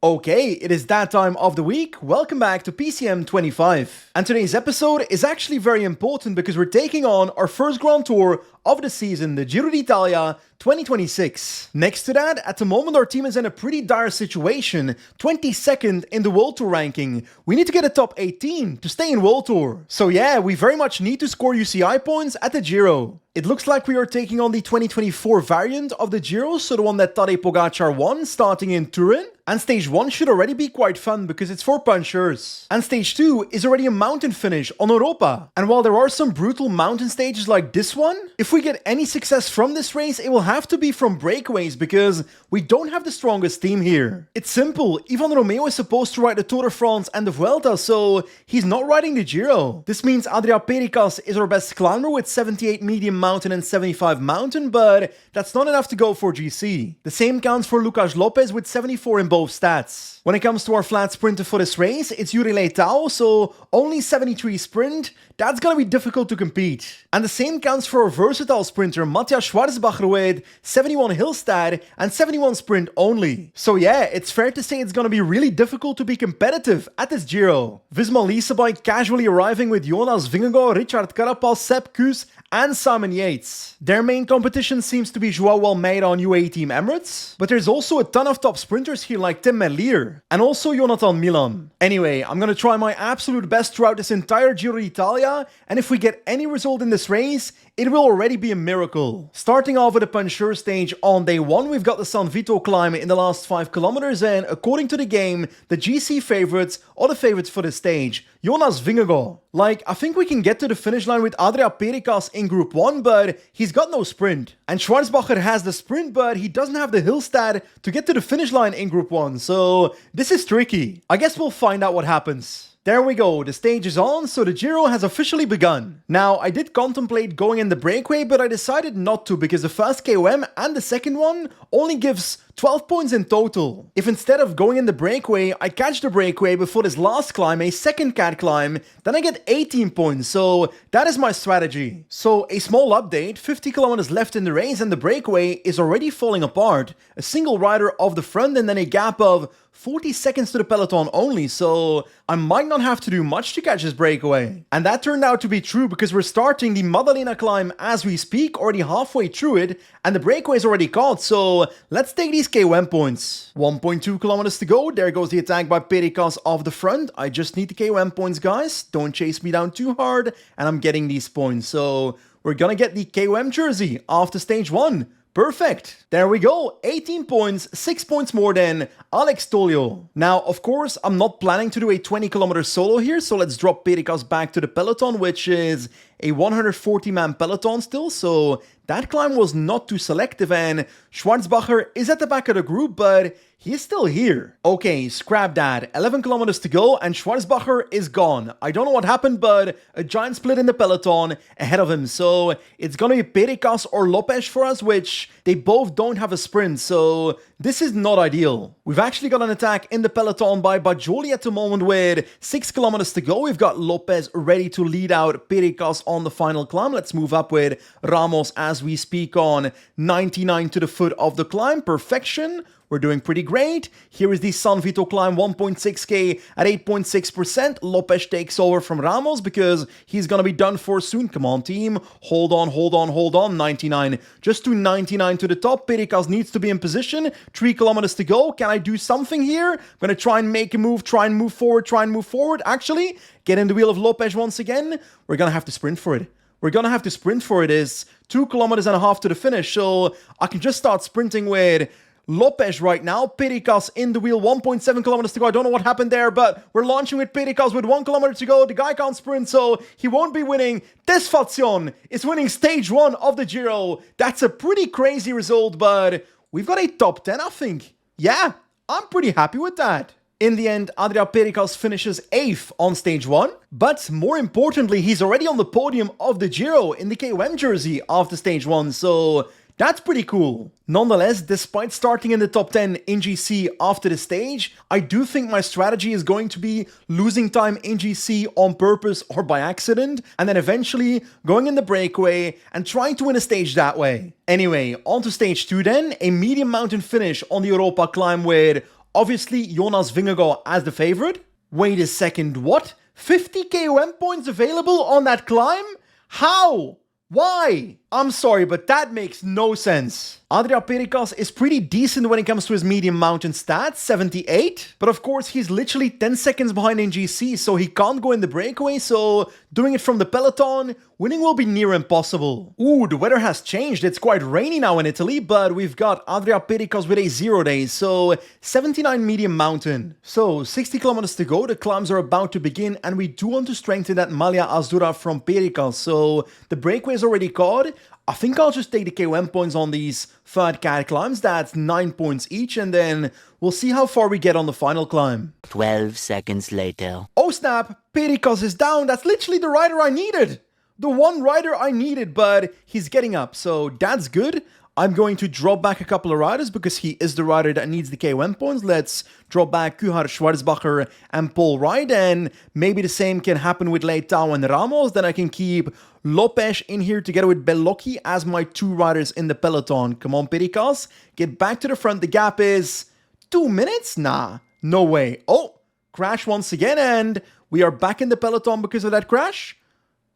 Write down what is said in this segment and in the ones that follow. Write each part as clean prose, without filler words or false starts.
Okay, it is that time of the week. Welcome back to PCM 25. And today's episode is actually very important because we're taking on our first Grand Tour of the season, the Giro d'Italia 2026. Next to that, at the moment our team is in a pretty dire situation, 22nd in the World Tour ranking. We need to get a top 18 to stay in World Tour. So yeah, we very much need to score UCI points at the Giro. It looks like we are taking on the 2024 variant of the Giro, so the one that Tadej Pogacar won, starting in Turin. And stage 1 should already be quite fun because it's for punchers. And stage 2 is already a mountain finish on Europa. And while there are some brutal mountain stages like this one, if we get any success from this race, it will have to be from breakaways because we don't have the strongest team here. It's simple, Ivan Romeo is supposed to ride the Tour de France and the Vuelta, so he's not riding the Giro. This means Adria Pericas is our best climber with 78 medium mountain and 75 mountain, but that's not enough to go for GC. The same counts for Lucas Lopez with 74 in both stats. When it comes to our flat sprinter for this race, it's Yuri Leitao, so only 73 sprint. That's gonna be difficult to compete. And the same counts for our versatile sprinter Matthias Schwarzbacher with 71 hill stat and 71 sprint only. So yeah, it's fair to say it's gonna be really difficult to be competitive at this Giro. Visma Lease Bike casually arriving with Jonas Vingegaard, Richard Carapaz, Sepp Kuss and Simon Yates. Their main competition seems to be Joao Almeida on UAE Team Emirates, but there's also a ton of top sprinters here like Tim Merlier and also Jonathan Milan. Anyway, I'm gonna try my absolute best throughout this entire Giro d'Italia, and if we get any result in this race, it will already be a miracle. Starting off with a puncher stage on day 1, we've got the San Vito climb in the last 5 kilometers, and according to the game, the GC favorites are the favorites for the stage, Jonas Vingegaard. Like, I think we can get to the finish line with Adria Pericas in Group 1, but he's got no sprint. And Schwarzbacher has the sprint, but he doesn't have the hill stat to get to the finish line in Group 1, so this is tricky. I guess we'll find out what happens. There we go, the stage is on, so the Giro has officially begun. Now, I did contemplate going in the breakaway, but I decided not to because the first KOM and the second one only gives 12 points in total. If instead of going in the breakaway, I catch the breakaway before this last climb, a second cat climb, then I get 18 points, so that is my strategy. So a small update, 50 kilometers left in the race and the breakaway is already falling apart. A single rider off the front and then a gap of 40 seconds to the peloton only, so I might not have to do much to catch this breakaway. And that turned out to be true because we're starting the Maddalena climb as we speak, already halfway through it, and the breakaway is already caught, so let's take these KOM points. 1.2 kilometers to go, there goes the attack by Pericas off the front. I just need the KOM points, guys. Don't chase me down too hard, and I'm getting these points, so we're gonna get the KOM jersey after stage 1. Perfect! There we go, 18 points, 6 points more than Alex Tolio. Now, of course, I'm not planning to do a 20-kilometer solo here, so let's drop Pericas back to the peloton, which is a 140-man peloton still, so that climb was not too selective, and Schwarzbacher is at the back of the group, but he is still here. Okay, scrap that. 11 kilometers to go and Schwarzbacher is gone. I don't know what happened, but a giant split in the peloton ahead of him. So it's gonna be Pericas or Lopez for us, which they both don't have a sprint. So this is not ideal. We've actually got an attack in the peloton by Bajoli at the moment with 6 kilometers to go. We've got Lopez ready to lead out Pericas on the final climb. Let's move up with Ramos as we speak on 99 to the foot of the climb. Perfection. We're doing pretty great. Here is the San Vito climb, 1.6k at 8.6%. Lopez takes over from Ramos because he's gonna be done for soon. Come on, team. Hold on. 99. Just to 99 to the top. Pericas needs to be in position. 3 kilometers to go. Can I do something here? I'm gonna try and make a move, try and move forward. Actually, get in the wheel of Lopez once again. We're gonna have to sprint for it. It's 2.5 kilometers to the finish, so I can just start sprinting with Lopez right now. Pericas in the wheel, 1.7 kilometers to go. I don't know what happened there, but we're launching with Pericas with 1 kilometer to go. The guy can't sprint, so he won't be winning. Tesfazion is winning stage 1 of the Giro. That's a pretty crazy result, but we've got a top 10, I think. Yeah, I'm pretty happy with that. In the end, Adria Pericas finishes 8th on stage 1, but more importantly, he's already on the podium of the Giro in the KOM jersey after stage 1, so that's pretty cool. Nonetheless, despite starting in the top 10 in GC after the stage, I do think my strategy is going to be losing time in GC on purpose or by accident, and then eventually going in the breakaway and trying to win a stage that way. Anyway, on to stage 2 then, a medium mountain finish on the Europa climb with Obviously, Jonas Vingegaard as the favorite. Wait a second, what? 50 KOM points available on that climb? How? Why? I'm sorry, but that makes no sense. Adria Pericas is pretty decent when it comes to his medium mountain stats, 78. But of course, he's literally 10 seconds behind in GC, so he can't go in the breakaway, so doing it from the peloton, winning will be near impossible. Ooh, the weather has changed. It's quite rainy now in Italy, but we've got Adria Pericas with a 0 day, so 79 medium mountain. So 60 kilometers to go, the climbs are about to begin, and we do want to strengthen that Maglia Azzurra from Pericas, so the breakaway is already caught. I think I'll just take the KOM points on these third cat climbs. That's 9 points each, and then we'll see how far we get on the final climb. 12 seconds later. Oh snap, Pericas is down. That's literally the rider I needed. The one rider I needed, but he's getting up, so that's good. I'm going to drop back a couple of riders because he is the rider that needs the KOM points. Let's drop back Kuhar, Schwarzbacher, and Paul Wright, and maybe the same can happen with Leitao and Ramos. Then I can keep Lopes in here together with Bellocchi as my 2 riders in the peloton. Come on, Pericas, get back to the front. The gap is 2 minutes? Nah, no way. Oh, crash once again, and we are back in the peloton because of that crash?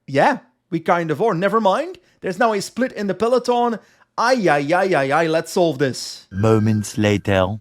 Yeah, we kind of are. Never mind. There's now a split in the peloton. Ay, let's solve this. Moments later.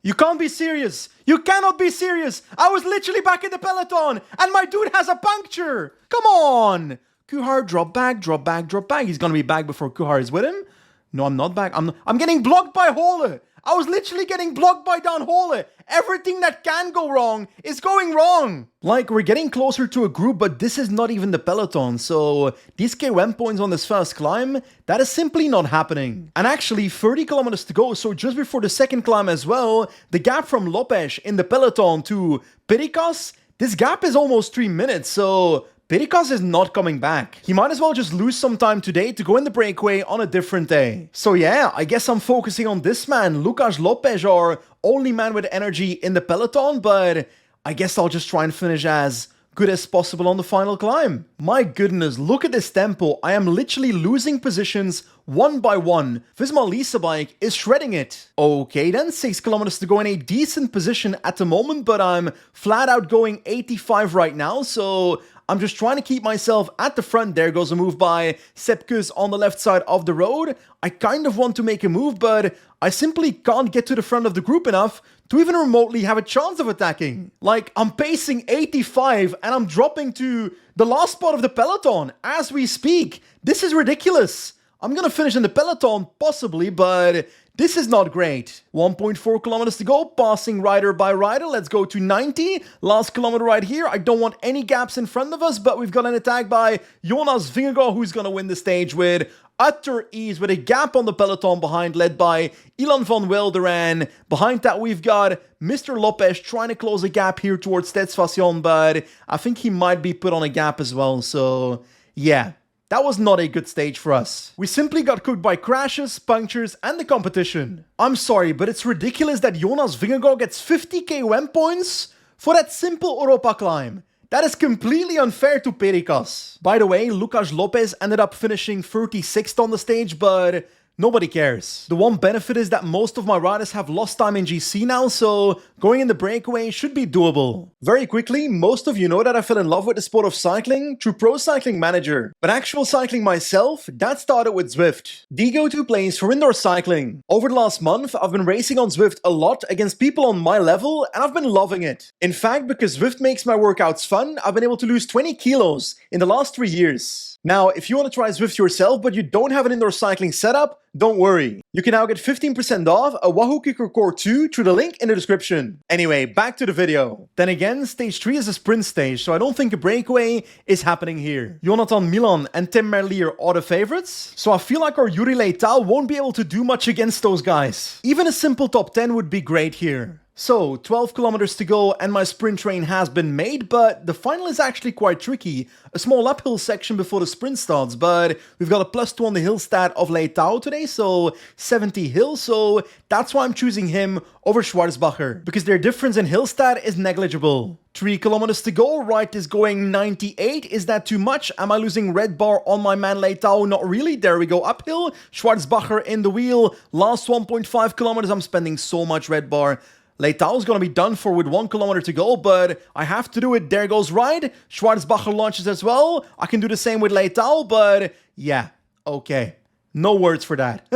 You can't be serious. You cannot be serious. I was literally back in the peloton and my dude has a puncture. Come on. Kuhar, drop back, drop back, drop back. He's going to be back before Kuhar is with him. No, I'm not back. I'm getting blocked by Hole. I was literally getting blocked by Dan Hole. Everything that can go wrong is going wrong. Like, we're getting closer to a group, but this is not even the peloton. So these KOM points on this first climb, that is simply not happening. And actually 30 kilometers to go. So just before the second climb as well, the gap from Lopes in the peloton to Pericas, this gap is almost 3 minutes. So Pericas is not coming back. He might as well just lose some time today to go in the breakaway on a different day. So yeah, I guess I'm focusing on this man, Lucas Lopes, our only man with energy in the peloton, but I guess I'll just try and finish as good as possible on the final climb. My goodness, look at this tempo. I am literally losing positions one by one. Visma Lisa bike is shredding it. Okay then, 6 kilometers to go in a decent position at the moment, but I'm flat out going 85 right now, so I'm just trying to keep myself at the front. There goes a move by Sepkus on the left side of the road. I kind of want to make a move, but I simply can't get to the front of the group enough to even remotely have a chance of attacking. Like, I'm pacing 85 and I'm dropping to the last spot of the peloton as we speak. This is ridiculous. I'm gonna finish in the peloton possibly, but this is not great. 1.4 kilometers to go, passing rider by rider. Let's go to 90. Last kilometer right here. I don't want any gaps in front of us, but we've got an attack by Jonas Vingegaard, who's going to win the stage with utter ease, with a gap on the peloton behind, led by Ilan van Wilder. And behind that, we've got Mr. Lopes trying to close a gap here towards Stetsvation, but I think he might be put on a gap as well. So, yeah. That was not a good stage for us. We simply got cooked by crashes, punctures, and the competition. I'm sorry, but it's ridiculous that Jonas Vingegaard gets 50 KOM points for that simple Europa climb. That is completely unfair to Pericas. By the way, Lucas Lopes ended up finishing 36th on the stage, but nobody cares. The one benefit is that most of my riders have lost time in GC now, so going in the breakaway should be doable. Very quickly, most of you know that I fell in love with the sport of cycling through Pro Cycling Manager. But actual cycling myself, that started with Zwift, the go-to place for indoor cycling. Over the last month, I've been racing on Zwift a lot against people on my level, and I've been loving it. In fact, because Zwift makes my workouts fun, I've been able to lose 20 kilos in the last 3 years. Now, if you want to try Zwift yourself, but you don't have an indoor cycling setup, don't worry. You can now get 15% off a Wahoo Kicker Core 2 through the link in the description. Anyway, back to the video. Then again, stage 3 is a sprint stage, so I don't think a breakaway is happening here. Jonathan Milan and Tim Merlier are the favorites, so I feel like our Yuri Leitao won't be able to do much against those guys. Even a simple top 10 would be great here. So, 12 kilometers to go and my sprint train has been made, but the final is actually quite tricky. A small uphill section before the sprint starts, but we've got a +2 on the hill stat of Leitao today, so 70 hill, so that's why I'm choosing him over Schwarzbacher, because their difference in hill stat is negligible. 3 kilometers to go, Wright is going 98, is that too much? Am I losing red bar on my man Leitao? Not really, there we go, uphill, Schwarzbacher in the wheel, last 1.5 kilometers, I'm spending so much red bar. Leitao's gonna be done for with 1 kilometer to go, but I have to do it. There goes Ride. Schwarzbacher launches as well. I can do the same with Leitao, but yeah, okay. No words for that.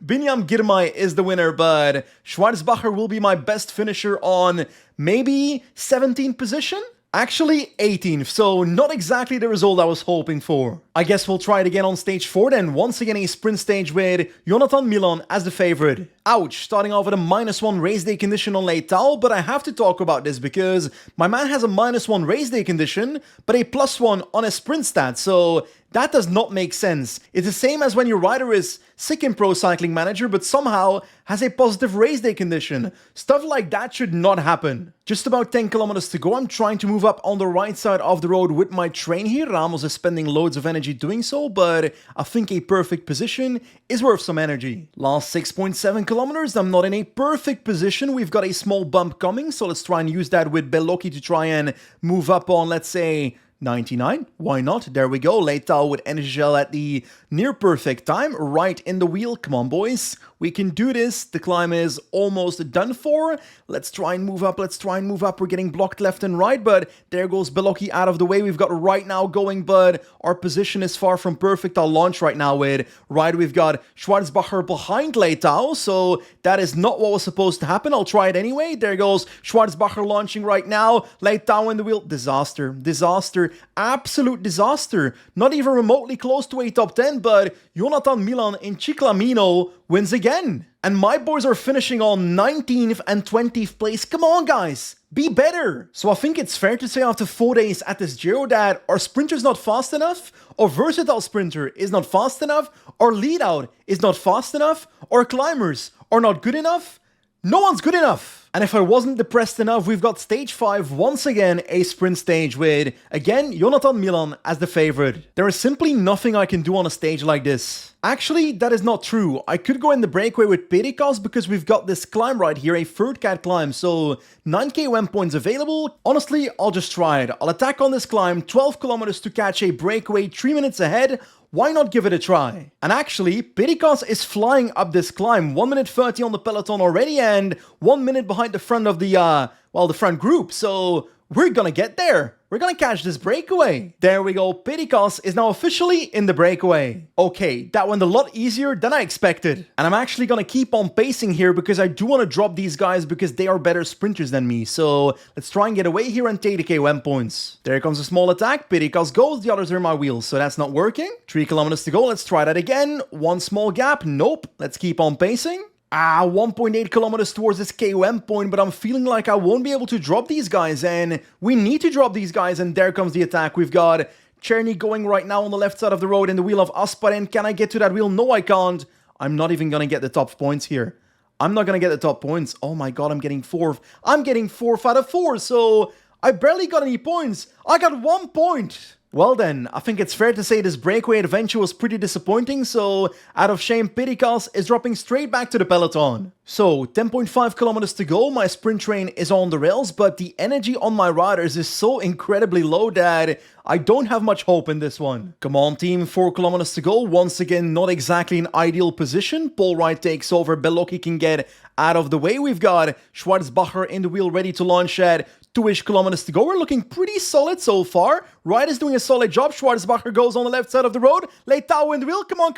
Binyam Girmay is the winner, but Schwarzbacher will be my best finisher on maybe 17th position? Actually, 18th, so not exactly the result I was hoping for. I guess we'll try it again on stage 4 then, once again a sprint stage with Jonathan Milan as the favorite. Ouch, starting off with a -1 race day condition on Leitao, but I have to talk about this because my man has a -1 race day condition, but a +1 on a sprint stat, so that does not make sense. It's the same as when your rider is sick in Pro Cycling Manager, but somehow has a positive race day condition. Stuff like that should not happen. Just about 10 kilometers to go, I'm trying to move up on the right side of the road with my train here. Ramos is spending loads of energy doing so, but I think a perfect position is worth some energy. Last 6.7 kilometers, I'm not in a perfect position. We've got a small bump coming, so let's try and use that with Bellocchi to try and move up on, let's say, 99, why not? There we go, Leitao with energy gel at the near perfect time, right in the wheel. Come on boys, we can do this. The climb is almost done for. Let's try and move up, we're getting blocked left and right, but there goes Bellocchi out of the way. We've got Right now going, but our position is far from perfect. I'll launch right now with Right. We've got Schwarzbacher behind Leitao, so that is not what was supposed to happen. I'll try it anyway. There goes Schwarzbacher launching right now. Leitao in the wheel. Disaster. Absolute disaster. Not even remotely close to a top 10, but Jonathan Milan in Ciclamino wins again. And my boys are finishing on 19th and 20th place. Come on, guys. Be better. So I think it's fair to say after 4 days at this Giro that our sprinter's not fast enough, our versatile sprinter is not fast enough, our lead out is not fast enough, our climbers are not good enough. No one's good enough. And if I wasn't depressed enough, we've got stage 5, once again a sprint stage with, again, Jonathan Milan as the favorite. There is simply nothing I can do on a stage like this. Actually, that is not true. I could go in the breakaway with Pericas because we've got this climb right here, a third cat climb, so 9k WEM points available. Honestly, I'll just try it. I'll attack on this climb, 12 kilometers to catch a breakaway 3 minutes ahead. Why not give it a try? And actually, Pericas is flying up this climb, 1 minute 30 on the peloton already and 1 minute behind the front of the front group, so we're gonna get there. We're gonna catch this breakaway. There we go, Pericas is now officially in the breakaway. Okay, that went a lot easier than I expected. And I'm actually gonna keep on pacing here because I do want to drop these guys because they are better sprinters than me. So let's try and get away here and take the KOM points. There comes a small attack, Pericas goes, the others are in my wheels, so that's not working. 3 kilometers to go, let's try that again. One small gap, nope, let's keep on pacing. 1.8 kilometers towards this KOM point, but I'm feeling like I won't be able to drop these guys, and we need to drop these guys, and there comes the attack. We've got Cherny going right now on the left side of the road in the wheel of Asparen. Can I get to that wheel? No, I can't. I'm not even gonna get the top points here. I'm not gonna get the top points. Oh my god, I'm getting 4th. I'm getting 4th out of 4, so I barely got any points. I got 1 point. Well then, I think it's fair to say this breakaway adventure was pretty disappointing, so out of shame, Pericas is dropping straight back to the peloton. So, 10.5 kilometers to go, my sprint train is on the rails, but the energy on my riders is so incredibly low that I don't have much hope in this one. Come on team, 4 kilometers to go, once again not exactly an ideal position. Paul Wright takes over, Bellocchi can get out of the way. We've got Schwarzbacher in the wheel ready to launch at 2-ish kilometers to go. We're looking pretty solid so far. Wright is doing a solid job. Schwarzbacher goes on the left side of the road. Leitao in the wheel. Come on.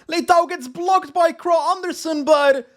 Leitao gets blocked by Crow Anderson, but...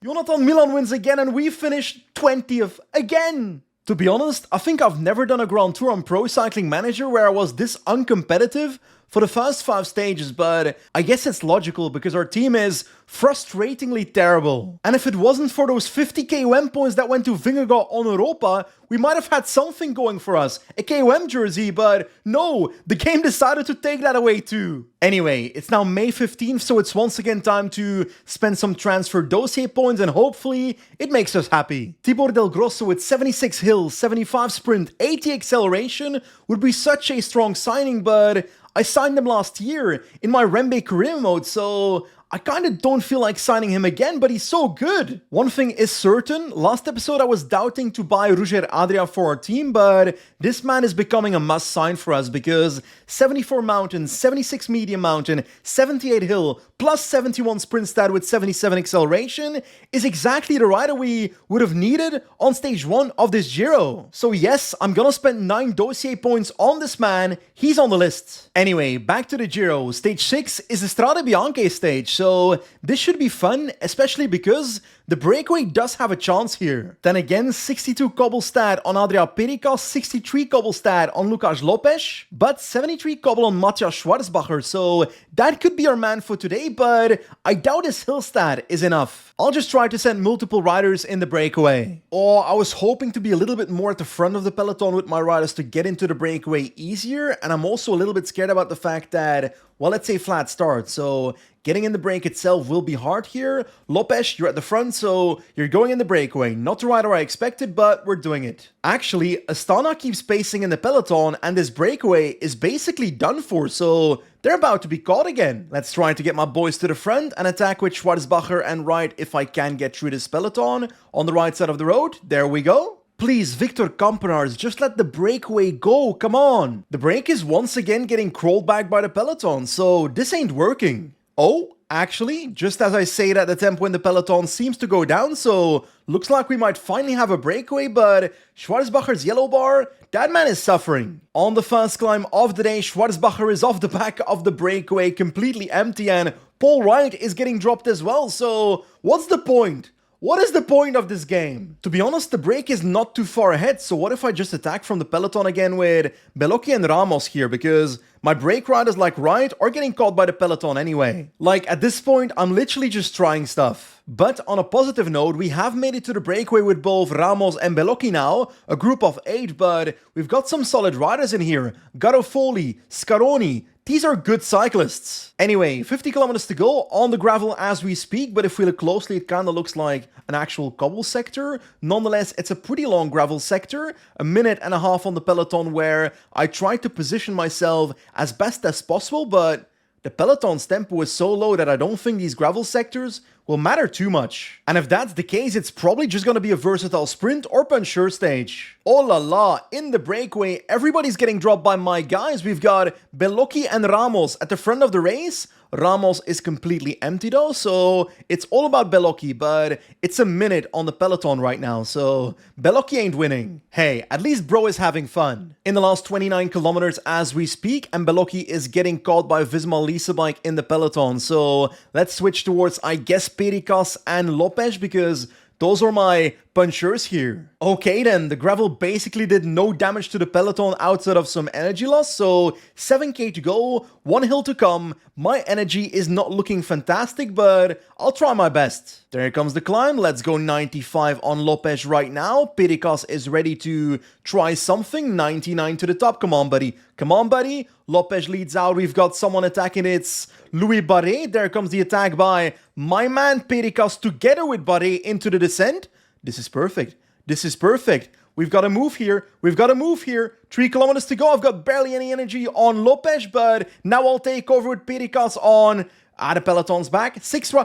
Jonathan Milan wins again, and we finished 20th again. To be honest, I think I've never done a Grand Tour on Pro Cycling Manager where I was this uncompetitive for the first 5 stages, but I guess it's logical because our team is frustratingly terrible. And if it wasn't for those 50 KOM points that went to Vingegaard on Europa, we might have had something going for us, a KOM jersey, but no, the game decided to take that away too. Anyway, it's now May 15th, so it's once again time to spend some transfer dossier points and hopefully it makes us happy. Tibor Del Grosso with 76 hills, 75 sprint, 80 acceleration would be such a strong signing, but I signed him last year in my Rembe career mode, so I kinda don't feel like signing him again, but he's so good. One thing is certain, last episode I was doubting to buy Roger Adria for our team, but this man is becoming a must sign for us because 74 mountain, 76 medium mountain, 78 hill, plus 71 sprint stat with 77 acceleration is exactly the rider we would have needed on stage 1 of this Giro. So yes, I'm gonna spend 9 dossier points on this man, he's on the list. Anyway, back to the Giro. Stage 6 is the Strade Bianche stage, so this should be fun, especially because the breakaway does have a chance here. Then again, 62 cobble stat on Adria Pericas, 63 cobble stat on Lucas Lopes, but 73 cobble on Matthias Schwarzbacher, so that could be our man for today, but I doubt his hill stat is enough. I'll just try to send multiple riders in the breakaway. Or I was hoping to be a little bit more at the front of the peloton with my riders to get into the breakaway easier, and I'm also a little bit scared about the fact that, well, let's say flat start, so getting in the break itself will be hard here. Lopes, you're at the front, so you're going in the breakaway. Not the rider I expected, but we're doing it. Actually, Astana keeps pacing in the peloton, and this breakaway is basically done for, so they're about to be caught again. Let's try to get my boys to the front and attack with Schwarzbacher and ride if I can get through this peloton. On the right side of the road, there we go. Please, Victor Kampenaars, just let the breakaway go, come on. The break is once again getting crawled back by the peloton, so this ain't working. Oh, actually, just as I say that, the tempo in the peloton seems to go down, so looks like we might finally have a breakaway, but Schwarzbacher's yellow bar, that man is suffering. On the first climb of the day, Schwarzbacher is off the back of the breakaway, completely empty, and Paul Wright is getting dropped as well, so what's the point? What is the point of this game? To be honest, the break is not too far ahead, so what if I just attack from the peloton again with Bellocchi and Ramos here, because my break riders like Wright are getting caught by the peloton anyway. Like, at this point, I'm literally just trying stuff. But on a positive note, we have made it to the breakaway with both Ramos and Bellocchi now, a group of 8, but we've got some solid riders in here. Garofoli, Scaroni, these are good cyclists. Anyway, 50 kilometers to go on the gravel as we speak, but if we look closely, it kind of looks like an actual cobble sector. Nonetheless, it's a pretty long gravel sector, a minute and a half on the peloton where I tried to position myself as best as possible, but the peloton's tempo is so low that I don't think these gravel sectors will matter too much. And if that's the case, it's probably just gonna be a versatile sprint or puncher stage. Oh la la, in the breakaway, everybody's getting dropped by my guys. We've got Bellocchi and Ramos at the front of the race. Ramos is completely empty though, so it's all about Bellocchi, but it's a minute on the peloton right now, so Bellocchi ain't winning. Hey, at least bro is having fun. In the last 29 kilometers as we speak, and Bellocchi is getting caught by Visma Lease bike in the peloton, so let's switch towards, I guess, Pericas and Lopes, because those are my punchers here. Okay then, the gravel basically did no damage to the peloton outside of some energy loss, so 7k to go, 1 hill to come. My energy is not looking fantastic, but I'll try my best. There comes the climb, let's go 95 on Lopes right now. Pericas is ready to try something, 99 to the top, come on buddy. Come on buddy, Lopes leads out, we've got someone attacking, it's Louis Barret. There comes the attack by my man Pericas together with Barret into the descent. This is perfect. This is perfect. We've got to move here. We've got to move here. 3 kilometers to go. I've got barely any energy on Lopes, but now I'll take over with Pericas on... the peloton's back. 6...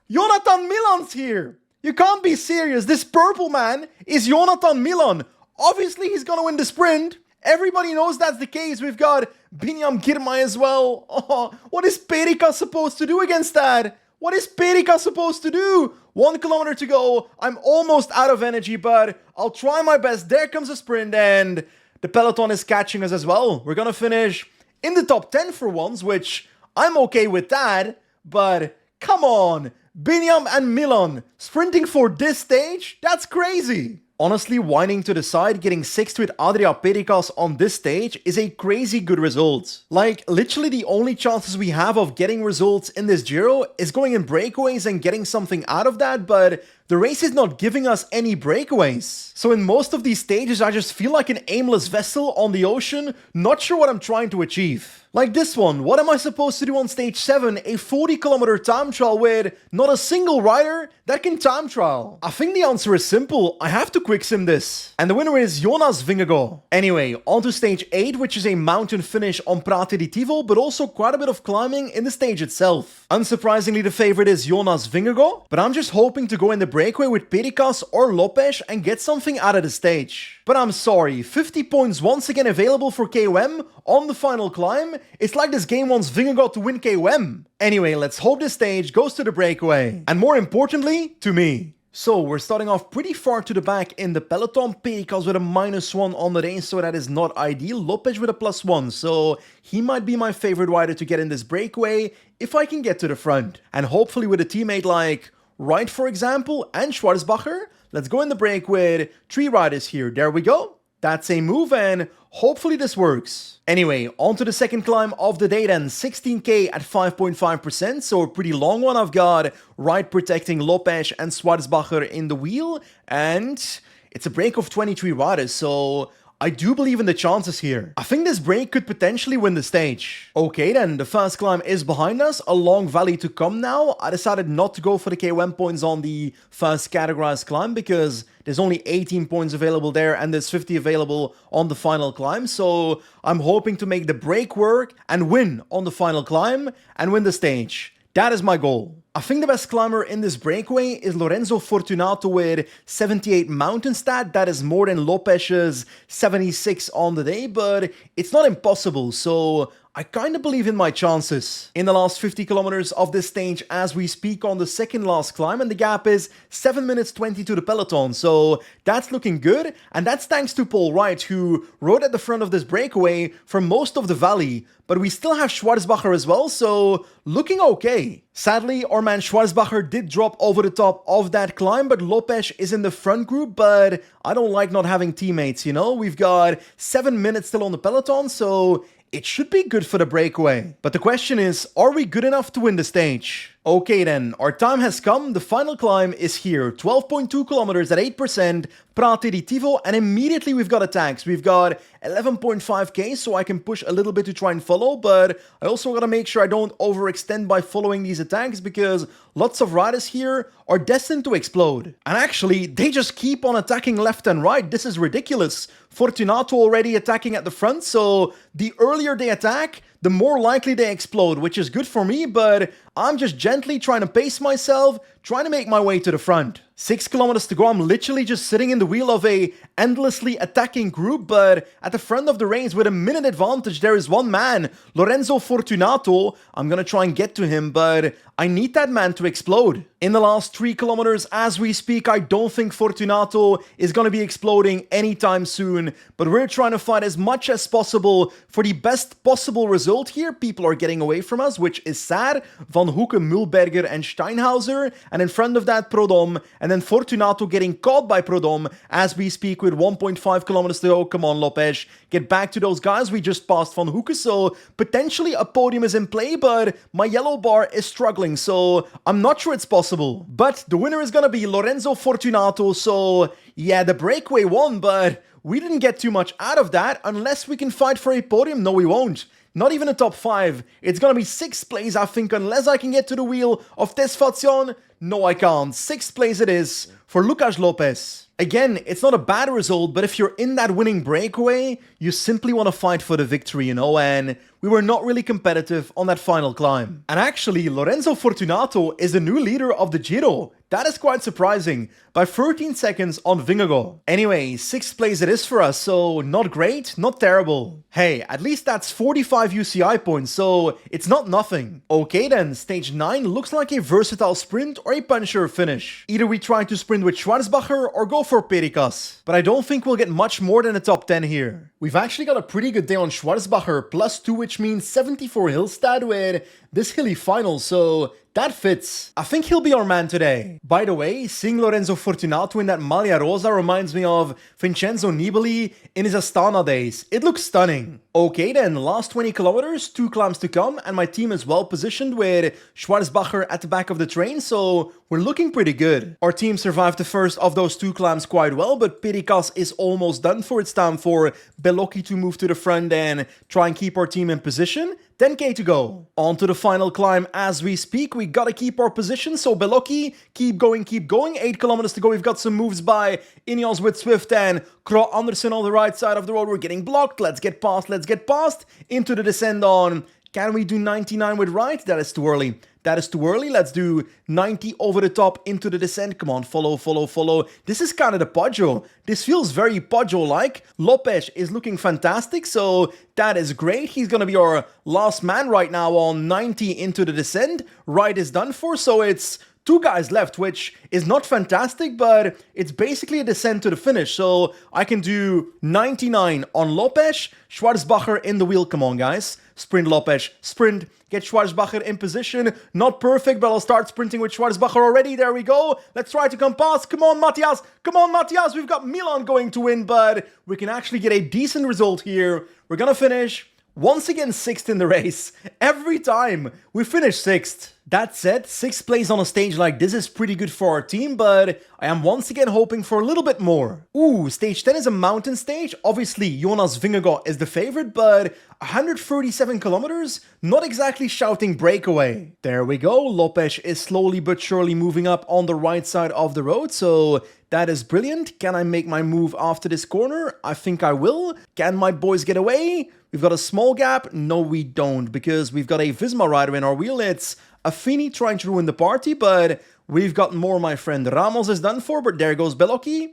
Jonathan Milan's here. You can't be serious. This purple man is Jonathan Milan. Obviously, he's going to win the sprint. Everybody knows that's the case. We've got Binyam Girmay as well. Oh, what is Pericas supposed to do against that? What is Pericas supposed to do? 1 kilometer to go. I'm almost out of energy, but I'll try my best. There comes a sprint, and the peloton is catching us as well. We're going to finish in the top 10 for once, which I'm okay with that. But come on. Binyam and Milan sprinting for this stage? That's crazy. Honestly, winding to the side, getting 6th with Adria Perikas on this stage is a crazy good result. Like, literally the only chances we have of getting results in this Giro is going in breakaways and getting something out of that, but the race is not giving us any breakaways. So in most of these stages, I just feel like an aimless vessel on the ocean, not sure what I'm trying to achieve. Like this one, what am I supposed to do on stage 7, a 40-kilometer time trial with not a single rider that can time trial? I think the answer is simple, I have to quick sim this. And the winner is Jonas Vingegaard. Anyway, on to stage 8, which is a mountain finish on Prate di Tivo, but also quite a bit of climbing in the stage itself. Unsurprisingly, the favorite is Jonas Vingegaard, but I'm just hoping to go in the breakaway with Perikas or Lopes and get something out of the stage. But I'm sorry, 50 points once again available for KOM on the final climb. It's like this game wants Vingegaard to win KOM. Anyway, let's hope this stage goes to the breakaway. And more importantly, to me. So, we're starting off pretty far to the back in the peloton. Perikas with a -1 on the race, so that is not ideal. Lopes with a +1, so he might be my favorite rider to get in this breakaway if I can get to the front. And hopefully with a teammate like Wright, for example, and Schwarzbacher, let's go in the break with 3 riders here. There we go. That's a move, and hopefully this works. Anyway, on to the second climb of the day then, 16k at 5.5%, so a pretty long one. I've got Wright protecting Lopes and Schwarzbacher in the wheel, and it's a break of 23 riders, so I do believe in the chances here. I think this break could potentially win the stage. Okay then, the first climb is behind us, a long valley to come now. I decided not to go for the KOM points on the first categorized climb because there's only 18 points available there and there's 50 available on the final climb. So I'm hoping to make the break work and win on the final climb and win the stage. That is my goal. I think the best climber in this breakaway is Lorenzo Fortunato with 78 mountain stat. That is more than Lopes's 76 on the day, but it's not impossible, so I kind of believe in my chances. In the last 50 kilometers of this stage as we speak on the second last climb, and the gap is 7 minutes 20 to the peloton, so that's looking good, and that's thanks to Paul Wright, who rode at the front of this breakaway for most of the valley, but we still have Schwarzbacher as well, so looking okay. Sadly, our man Schwarzbacher did drop over the top of that climb, but Lopes is in the front group, but I don't like not having teammates, you know? We've got 7 minutes still on the peloton, so it should be good for the breakaway. But the question is, are we good enough to win the stage? Okay then, our time has come, the final climb is here, 12.2 kilometers at 8%, Prate di Tivo, and immediately we've got attacks. We've got 11.5k, so I can push a little bit to try and follow, but I also gotta make sure I don't overextend by following these attacks, because lots of riders here are destined to explode. And actually, they just keep on attacking left and right, this is ridiculous. Fortunato already attacking at the front, so the earlier they attack, the more likely they explode, which is good for me, but I'm just gently trying to pace myself, trying to make my way to the front. 6 kilometers to go, I'm literally just sitting in the wheel of a endlessly attacking group, but at the front of the race with a minute advantage, there is one man, Lorenzo Fortunato. I'm gonna try and get to him, but I need that man to explode. In the last 3 kilometers as we speak, I don't think Fortunato is gonna be exploding anytime soon, but we're trying to fight as much as possible for the best possible result here. People are getting away from us, which is sad. Van Hoeken, Mühlberger, and Steinhauser, and in front of that, Prodom, and then Fortunato getting caught by Prodom as we speak with 1.5 kilometers to go. Come on, Lopes, get back to those guys. We just passed Van Hoeken, so potentially a podium is in play, but my yellow bar is struggling, so I'm not sure it's possible. But the winner is gonna be Lorenzo Fortunato, so yeah, the breakaway won, but we didn't get too much out of that unless we can fight for a podium. No, we won't. Not even a top 5. It's gonna be 6th place, I think, unless I can get to the wheel of Tesfazion. No, I can't. 6th place it is for Lucas Lopes. Again, it's not a bad result, but if you're in that winning breakaway, you simply want to fight for the victory, you know, and we were not really competitive on that final climb. And actually, Lorenzo Fortunato is the new leader of the Giro. That is quite surprising, by 13 seconds on Vingegaard. Anyway, 6th place it is for us, so not great, not terrible. Hey, at least that's 45 UCI points, so it's not nothing. Okay then, stage 9 looks like a versatile sprint or a puncher finish. Either we try to sprint with Schwarzbacher or go for Perikas, but I don't think we'll get much more than a top 10 here. We've actually got a pretty good day on Schwarzbacher, +2, which means 74 hill stat with this hilly final, so that fits. I think he'll be our man today. By the way, seeing Lorenzo Fortunato in that Maglia Rosa reminds me of Vincenzo Nibali in his Astana days. It looks stunning. Okay then, last 20 kilometers, 2 climbs to come, and my team is well positioned with Schwarzbacher at the back of the train, so we're looking pretty good. Our team survived the first of those 2 climbs quite well, but Perikas is almost done for. It's time for Bellocchi to move to the front and try and keep our team in position. 10k to go. On to the final climb as we speak. We gotta keep our position, so Bellocchi, keep going, keep going. 8 kilometers to go. We've got some moves by Ineos with Zwift and Krog Andersen on the right side of the road. We're getting blocked. Let's get past, let's get past. Into the descent on... Can we do 99 with right? That is too early. That is too early. Let's do 90 over the top into the descent. Come on, follow, follow, follow. This is kind of the Poggio. This feels very Poggio-like. Lopez is looking fantastic, so that is great. He's going to be our last man right now on 90 into the descent. Right is done for, so it's 2 guys left, which is not fantastic, but it's basically a descent to the finish. So I can do 99 on Lopez, Schwarzbacher in the wheel. Come on, guys. Sprint Lopez, sprint, get Schwarzbacher in position. Not perfect, but I'll start sprinting with Schwarzbacher already. There we go. Let's try to come past. Come on, Matthias. Come on, Matthias. We've got Milan going to win, but we can actually get a decent result here. We're going to finish once again 6th in the race. Every time we finish 6th. That said, 6th place on a stage like this is pretty good for our team, but I am once again hoping for a little bit more. Ooh, stage 10 is a mountain stage. Obviously, Jonas Vingegaard is the favorite, but 137 kilometers? Not exactly shouting breakaway. There we go. Lopez is slowly but surely moving up on the right side of the road, so that is brilliant. Can I make my move after this corner? I think I will. Can my boys get away? We've got a small gap. No, we don't, because we've got a Visma rider in our wheel. It's Affini trying to ruin the party, but we've got more, my friend. Ramos is done for, but there goes Bellocchi.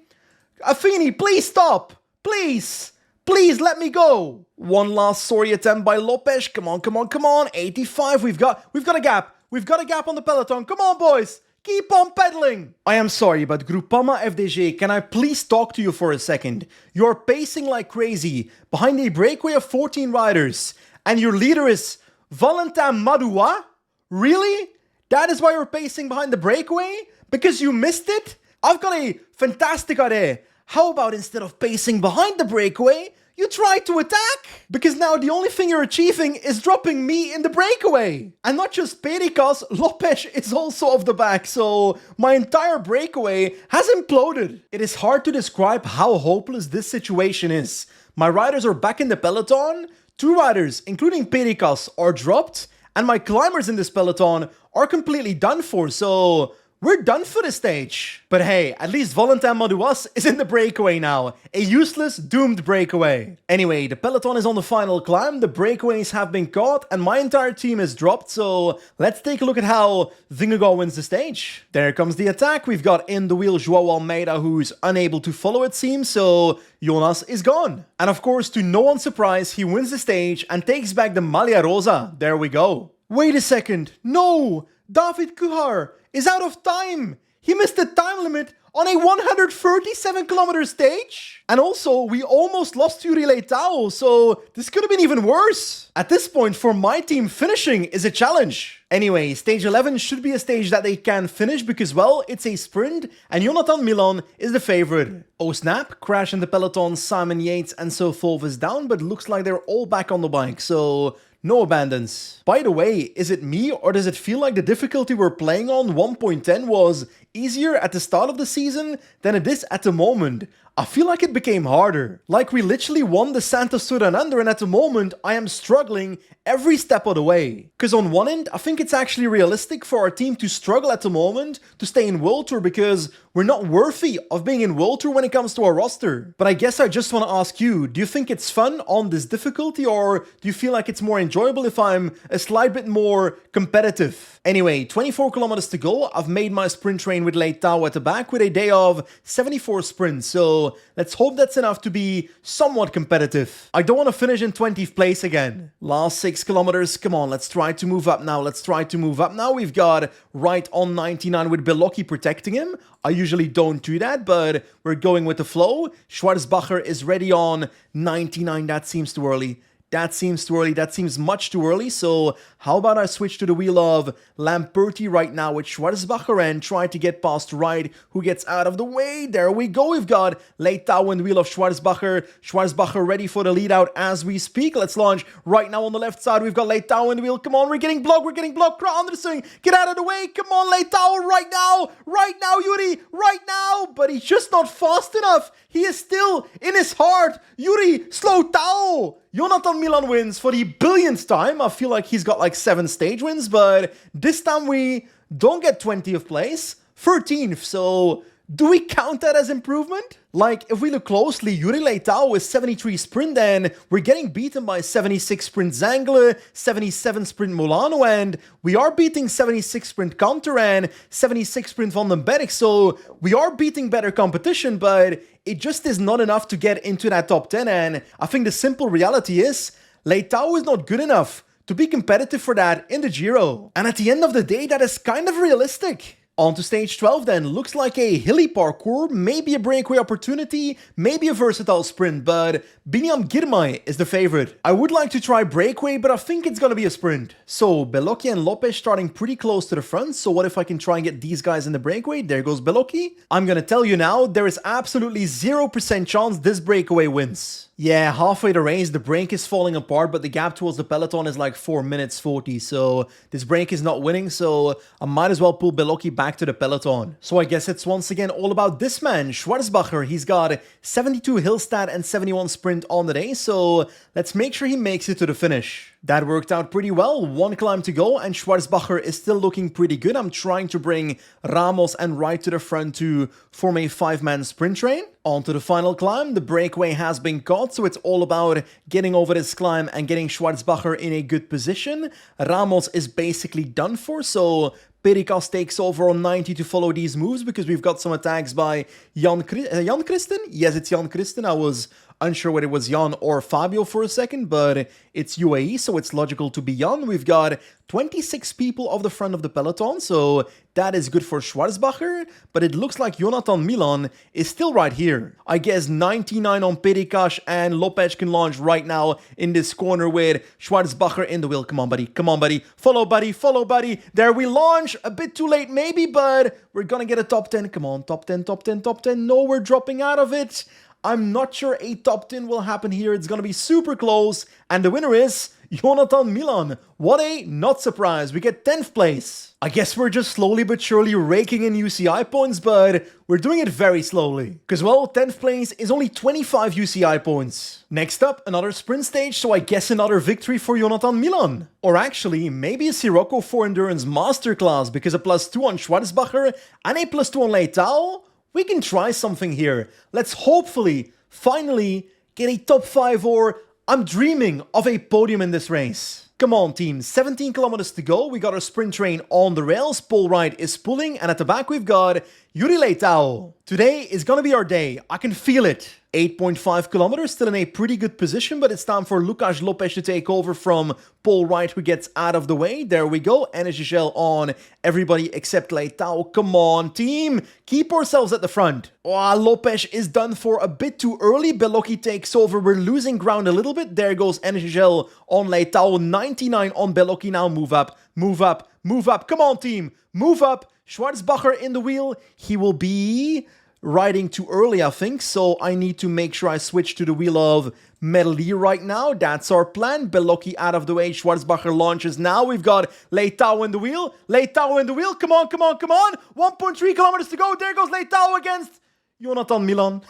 Affini, please stop! Please! Please let me go! One last sorry attempt by Lopez. Come on, come on, come on. 85, we've got a gap. We've got a gap on the peloton. Come on, boys! Keep on pedaling! I am sorry, but Groupama FDG, can I please talk to you for a second? You're pacing like crazy behind a breakaway of 14 riders, and your leader is Valentin Madoua? Really? That is why you're pacing behind the breakaway? Because you missed it? I've got a fantastic idea. How about instead of pacing behind the breakaway, you try to attack? Because now the only thing you're achieving is dropping me in the breakaway. And not just Perikas, Lopez is also off the back, so my entire breakaway has imploded. It is hard to describe how hopeless this situation is. My riders are back in the peloton, 2 riders, including Perikas, are dropped, and my climbers in this peloton are completely done for, so we're done for this stage. But hey, at least Valentin Madouas is in the breakaway now. A useless, doomed breakaway. Anyway, the peloton is on the final climb, the breakaways have been caught, and my entire team is dropped, so let's take a look at how Vingegaard wins the stage. There comes the attack. We've got in the wheel Joao Almeida, who's unable to follow, it seems, so Jonas is gone. And of course, to no one's surprise, he wins the stage and takes back the Maglia Rosa. There we go. Wait a second. No! David Kuhar is out of time. He missed the time limit on a 137 kilometer stage. And also, we almost lost to Relay Tao, so this could have been even worse. At this point, for my team, finishing is a challenge. Anyway, stage 11 should be a stage that they can finish because, well, it's a sprint and Jonathan Milan is the favorite. Oh snap, crash in the peloton, Simon Yates and so forth is down, but looks like they're all back on the bike, so no abandons. By the way, is it me or does it feel like the difficulty we're playing on 1.10 was easier at the start of the season than it is at the moment? I feel like it became harder. Like we literally won the Santa Sudananda and at the moment I am struggling every step of the way. Because on one end, I think it's actually realistic for our team to struggle at the moment to stay in World Tour because we're not worthy of being in World Tour when it comes to our roster. But I guess I just want to ask you, do you think it's fun on this difficulty or do you feel like it's more enjoyable if I'm a slight bit more competitive? Anyway, 24 kilometers to go. I've made my sprint train with Lei Tao at the back with a day of 74 sprints. So let's hope that's enough to be somewhat competitive. I don't want to finish in 20th place again. Last 6 kilometers. Come on, let's try to move up now. Let's try to move up now. We've got right on 99 with Bellocchi protecting him. I usually don't do that, but we're going with the flow. Schwarzbacher is ready on 99. That seems too early. That seems too early. That seems much too early. So how about I switch to the wheel of Lamperti right now with Schwarzbacher and try to get past Wright, who gets out of the way. There we go. We've got Leitao in the wheel of Schwarzbacher. Schwarzbacher ready for the lead out as we speak. Let's launch right now on the left side. We've got Leitao in the wheel. Come on, we're getting blocked. We're getting blocked. Anderson, get out of the way. Come on, Leitao, right now. Right now, Yuri, right now. But he's just not fast enough. He is still in his heart. Yuri, slow down. Jonathan Milan wins for the billionth time. I feel like he's got like 7 stage wins, but this time we don't get 20th place, 13th. So do we count that as improvement? Like, if we look closely, Yuri Leitao is 73 sprint, and we're getting beaten by 76 sprint Zangler, 77 sprint Molano, and we are beating 76 sprint Kanter and 76 sprint Van den Berg, so we are beating better competition, but it just is not enough to get into that top 10, and I think the simple reality is, Leitao is not good enough to be competitive for that in the Giro. And at the end of the day, that is kind of realistic. On to stage 12 then, looks like a hilly parkour, maybe a breakaway opportunity, maybe a versatile sprint, but Binyam Girmay is the favorite. I would like to try breakaway, but I think it's gonna be a sprint. So, Bellocchi and Lopez starting pretty close to the front, so what if I can try and get these guys in the breakaway? There goes Bellocchi. I'm gonna tell you now, there is absolutely 0% chance this breakaway wins. Yeah, halfway the race, the break is falling apart, but the gap towards the peloton is like 4 minutes 40, so this break is not winning, so I might as well pull Bellocchi back to the peloton. So I guess it's once again all about this man, Schwarzbacher. He's got 72 hill stat and 71 sprint on the day, so let's make sure he makes it to the finish. That worked out pretty well, 1 climb to go, and Schwarzbacher is still looking pretty good. I'm trying to bring Ramos and Wright to the front to form a 5-man sprint train. On to the final climb, the breakaway has been caught, so it's all about getting over this climb and getting Schwarzbacher in a good position. Ramos is basically done for, so Perikas takes over on 90 to follow these moves because we've got some attacks by Jan Christen? Yes, it's Jan Christen. I was unsure whether it was Jan or Fabio for a second, but it's UAE, so it's logical to be Jan. We've got 26 people off the front of the peloton, so that is good for Schwarzbacher, but it looks like Jonathan Milan is still right here. I guess 99 on Perikas and Lopez can launch right now in this corner with Schwarzbacher in the wheel. Come on, buddy. Come on, buddy. Follow, buddy. Follow, buddy. There we launch. A bit too late, maybe, but we're gonna get a top 10. Come on, top 10, top 10, top 10. No, we're dropping out of it. I'm not sure a top 10 will happen here. It's gonna be super close. And the winner is Jonathan Milan. What a not surprise. We get 10th place. I guess we're just slowly but surely raking in UCI points, but we're doing it very slowly. Because, well, 10th place is only 25 UCI points. Next up, another sprint stage, so I guess another victory for Jonathan Milan. Or actually, maybe a Siroko 4 Endurance Masterclass, because a +2 on Schwarzbacher and a +2 on Leitao. We can try something here. Let's hopefully, finally, get a top 5 or I'm dreaming of a podium in this race. Come on, team. 17 kilometers to go. We got our sprint train on the rails. Paul Wright is pulling. And at the back, we've got Yuri Leitao. Today is going to be our day. I can feel it. 8.5 kilometers, still in a pretty good position, but it's time for Lucas Lopez to take over from Paul Wright, who gets out of the way. There we go. Energy shell on everybody except Leitao. Come on, team. Keep ourselves at the front. Oh, Lopez is done for a bit too early. Bellocchi takes over. We're losing ground a little bit. There goes energy shell on Leitao. 99 on Bellocchi. Now move up, move up, move up. Come on, team. Move up. Schwarzbacher in the wheel. He will be riding too early, I think, so I need to make sure I switch to the wheel of Merli right now. That's our plan. Bellocchi out of the way. Schwarzbacher launches now. We've got Leitao in the wheel. Leitao in the wheel. Come on, come on, come on. 1.3 kilometers to go. There goes Leitao against Jonathan Milan.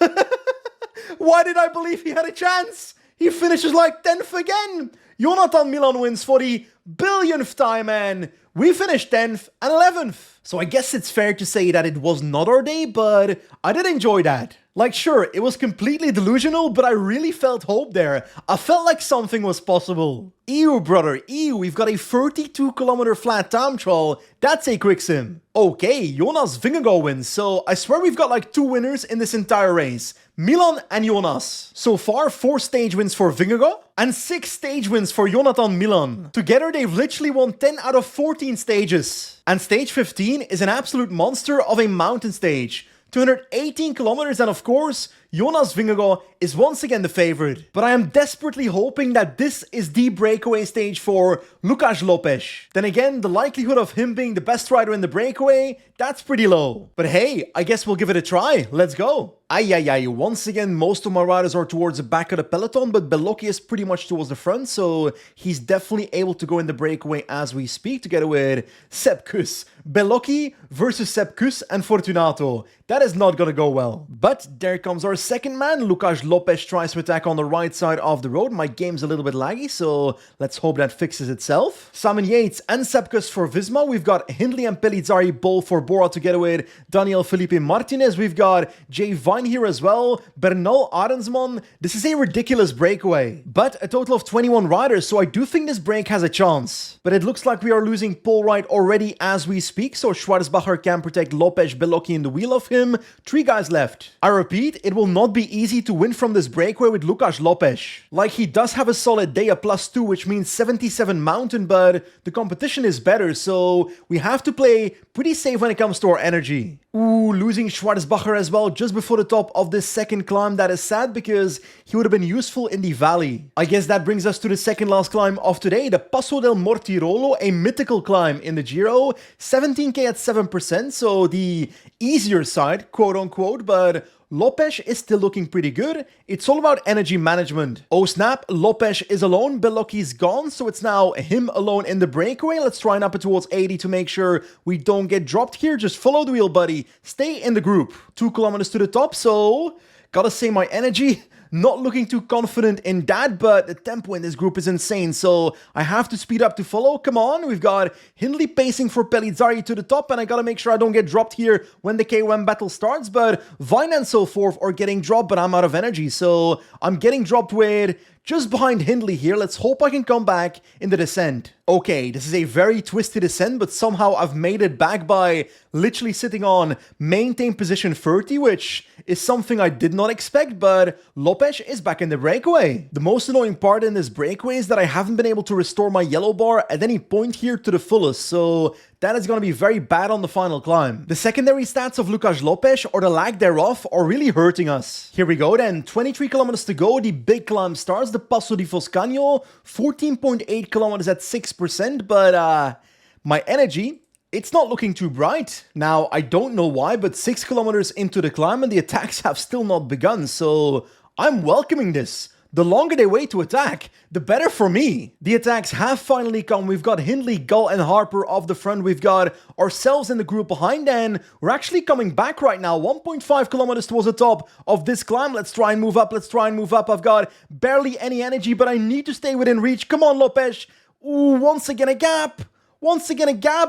Why did I believe he had a chance? He finishes like 10th again. Jonathan Milan wins for the billionth time, and we finished 10th and 11th. So I guess it's fair to say that it was not our day, but I did enjoy that. Like, sure, it was completely delusional, but I really felt hope there. I felt like something was possible. Ew, brother, ew, we've got a 32-kilometer flat time trial. That's a quick sim. Okay, Jonas Vingegaard wins, so I swear we've got like 2 winners in this entire race. Milan and Jonas. So far, 4 stage wins for Vingegaard and 6 stage wins for Jonathan Milan. Together, they've literally won 10 out of 14 stages. And stage 15 is an absolute monster of a mountain stage. 218 kilometers, and of course, Jonas Vingegaard is once again the favorite. But I am desperately hoping that this is the breakaway stage for Lucas Lopes. Then again, the likelihood of him being the best rider in the breakaway, that's pretty low. But hey, I guess we'll give it a try. Let's go. Once again, most of my riders are towards the back of the peloton, but Bellocchi is pretty much towards the front, so he's definitely able to go in the breakaway as we speak, together with Sepp Kuss. Bellocchi versus Sepp Kuss and Fortunato. That is not gonna go well. But there comes our second man. Lucas Lopes tries to attack on the right side of the road. My game's a little bit laggy, so let's hope that fixes itself. Simon Yates and Sepp Kuss for Visma. We've got Hindley and Pellizzari both for Bora together with Daniel Felipe Martinez. We've got Jay Vine here as well. Bernal Arensman. This is a ridiculous breakaway. But a total of 21 riders, so I do think this break has a chance. But it looks like we are losing pole right already as we speak, so Schwarzbacher can protect Lopes, Bellocchi in the wheel of him. 3 guys left. I repeat, it will not be easy to win from this breakaway with Lucas Lopes. Like, he does have a solid day, a +2, which means 77 mountain, but the competition is better, so we have to play pretty safe when it comes to our energy. Ooh, losing Schwarzbacher as well just before the top of this second climb. That is sad because he would have been useful in the valley. I guess that brings us to the second last climb of today, the Passo del Mortirolo, a mythical climb in the Giro. 17k at 7%, so the easier side, quote unquote, but Lopes is still looking pretty good. It's all about energy management. Oh snap, Lopes is alone, Bellocchi's gone, so it's now him alone in the breakaway. Let's try and up it towards 80 to make sure we don't get dropped here. Just follow the wheel, buddy. Stay in the group. 2 kilometers to the top, so gotta say my energy. Not looking too confident in that, but the tempo in this group is insane, so I have to speed up to follow. Come on, we've got Hindley pacing for Pellizzari to the top, and I gotta make sure I don't get dropped here when the KOM battle starts, but Vine and so forth are getting dropped, but I'm out of energy, so I'm getting dropped with just behind Hindley here. Let's hope I can come back in the descent. Okay, this is a very twisted descent, but somehow I've made it back by literally sitting on maintain position 30, which is something I did not expect, but Lopes is back in the breakaway. The most annoying part in this breakaway is that I haven't been able to restore my yellow bar at any point here to the fullest, so that is going to be very bad on the final climb. The secondary stats of Lucas Lopes, or the lack thereof, are really hurting us. Here we go then, 23 kilometers to go, the big climb starts, the Passo di Foscagno, 14.8 kilometers at 6%, but my energy, it's not looking too bright. Now, I don't know why, but 6 kilometers into the climb and the attacks have still not begun, so I'm welcoming this. The longer they wait to attack, the better for me. The attacks have finally come. We've got Hindley, Gull, and Harper off the front. We've got ourselves in the group behind, and we're actually coming back right now. 1.5 kilometers towards the top of this climb. Let's try and move up. I've got barely any energy, but I need to stay within reach. Come on, Lopes. Ooh, once again a gap,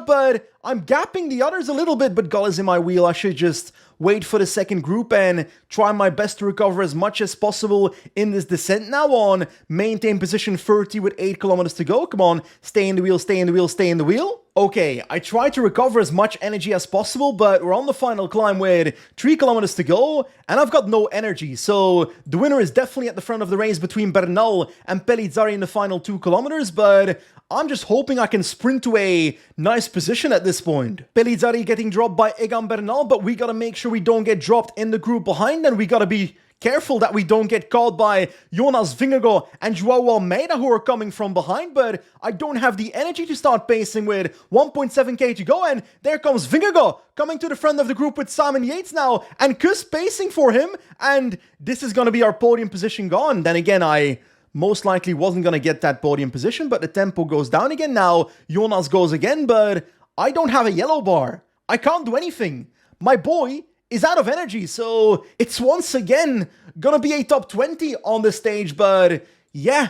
but I'm gapping the others a little bit, but Gull is in my wheel. I should just wait for the second group and try my best to recover as much as possible in this descent. Now on maintain position 30 with 8 kilometers to go. Come on, stay in the wheel. Okay, I tried to recover as much energy as possible, but we're on the final climb with 3 kilometers to go, and I've got no energy. So the winner is definitely at the front of the race between Bernal and Pellizzari in the final 2 kilometers, but I'm just hoping I can sprint to a nice position at this point. Pellizzari getting dropped by Egan Bernal, but we gotta make sure we don't get dropped in the group behind, and we gotta be careful that we don't get caught by Jonas Vingegaard and Joao Almeida, who are coming from behind, but I don't have the energy to start pacing with 1.7k to go, and there comes Vingegaard coming to the front of the group with Simon Yates now, and Kuss pacing for him, and this is going to be our podium position gone. Then again, I most likely wasn't going to get that podium position, but the tempo goes down again. Now Jonas goes again, but I don't have a yellow bar. I can't do anything. My boy is out of energy, so it's once again gonna be a top 20 on the stage, but yeah,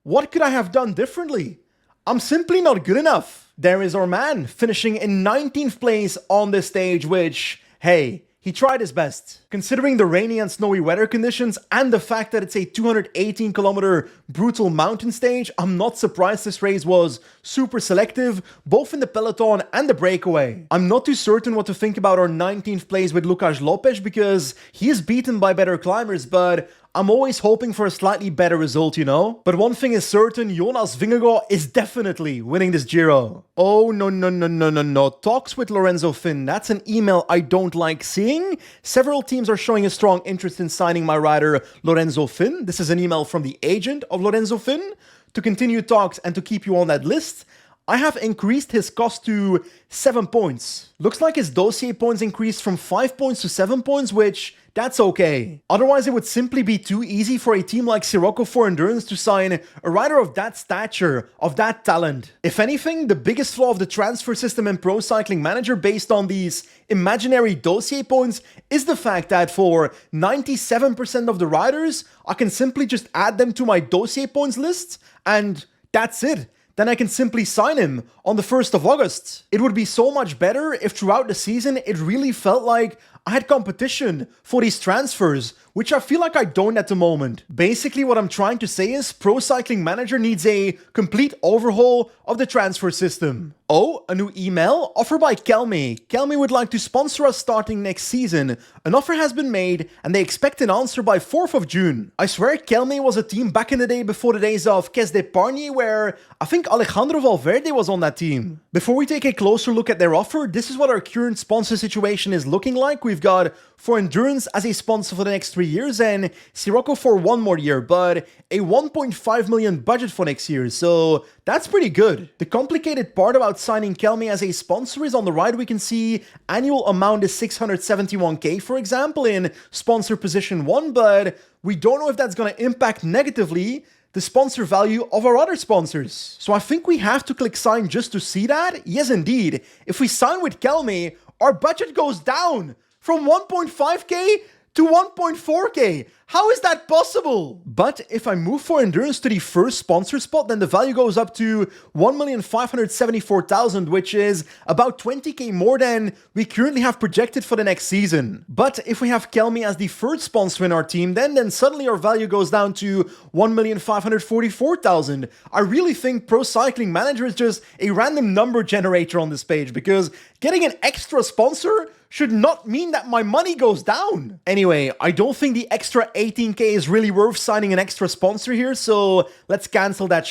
what could I have done differently? I'm simply not good enough. There is our man finishing in 19th place on this stage, which, hey, he tried his best. Considering the rainy and snowy weather conditions and the fact that it's a 218 kilometer brutal mountain stage, I'm not surprised this race was super selective, both in the peloton and the breakaway. I'm not too certain what to think about our 19th place with Lucas Lopes because he is beaten by better climbers, but I'm always hoping for a slightly better result, you know? But one thing is certain, Jonas Vingegaard is definitely winning this Giro. Oh, no. Talks with Lorenzo Finn. That's an email I don't like seeing. Several teams are showing a strong interest in signing my rider Lorenzo Finn. This is an email from the agent of Lorenzo Finn. To continue talks and to keep you on that list, I have increased his cost to 7 points. Looks like his dossier points increased from 5 points to 7 points, which that's okay. Otherwise, it would simply be too easy for a team like Siroko for Endurance to sign a rider of that stature, of that talent. If anything, the biggest flaw of the transfer system in Pro Cycling Manager based on these imaginary dossier points is the fact that for 97% of the riders, I can simply just add them to my dossier points list and that's it. Then I can simply sign him on the 1st of August. It would be so much better if throughout the season it really felt like I had competition for these transfers, which I feel like I don't at the moment. Basically what I'm trying to say is Pro Cycling Manager needs a complete overhaul of the transfer system. Oh, a new email. Offer by Kelme. Kelme would like to sponsor us starting next season. An offer has been made and they expect an answer by 4th of June. I swear Kelme was a team back in the day before the days of Kes d'Epargne where I think Alejandro Valverde was on that team. Before we take a closer look at their offer, this is what our current sponsor situation is looking like. We've got for Endurance as a sponsor for the next 3 years and Siroko for 1 more year, but a 1.5 million budget for next year, so that's pretty good. The complicated part about signing Kelme as a sponsor is on the right we can see annual amount is 671k for example in sponsor position 1, but we don't know if that's going to impact negatively the sponsor value of our other sponsors. So I think we have to click sign just to see that. Yes indeed, if we sign with Kelme, our budget goes down from 1.5k to 1.4k. How is that possible? But if I move for Endurance to the first sponsor spot, then the value goes up to 1,574,000, which is about 20k more than we currently have projected for the next season. But if we have Kelme as the third sponsor in our team, then suddenly our value goes down to 1,544,000. I really think Pro Cycling Manager is just a random number generator on this page, because getting an extra sponsor should not mean that my money goes down. Anyway, I don't think the extra 18k is really worth signing an extra sponsor here, so let's cancel that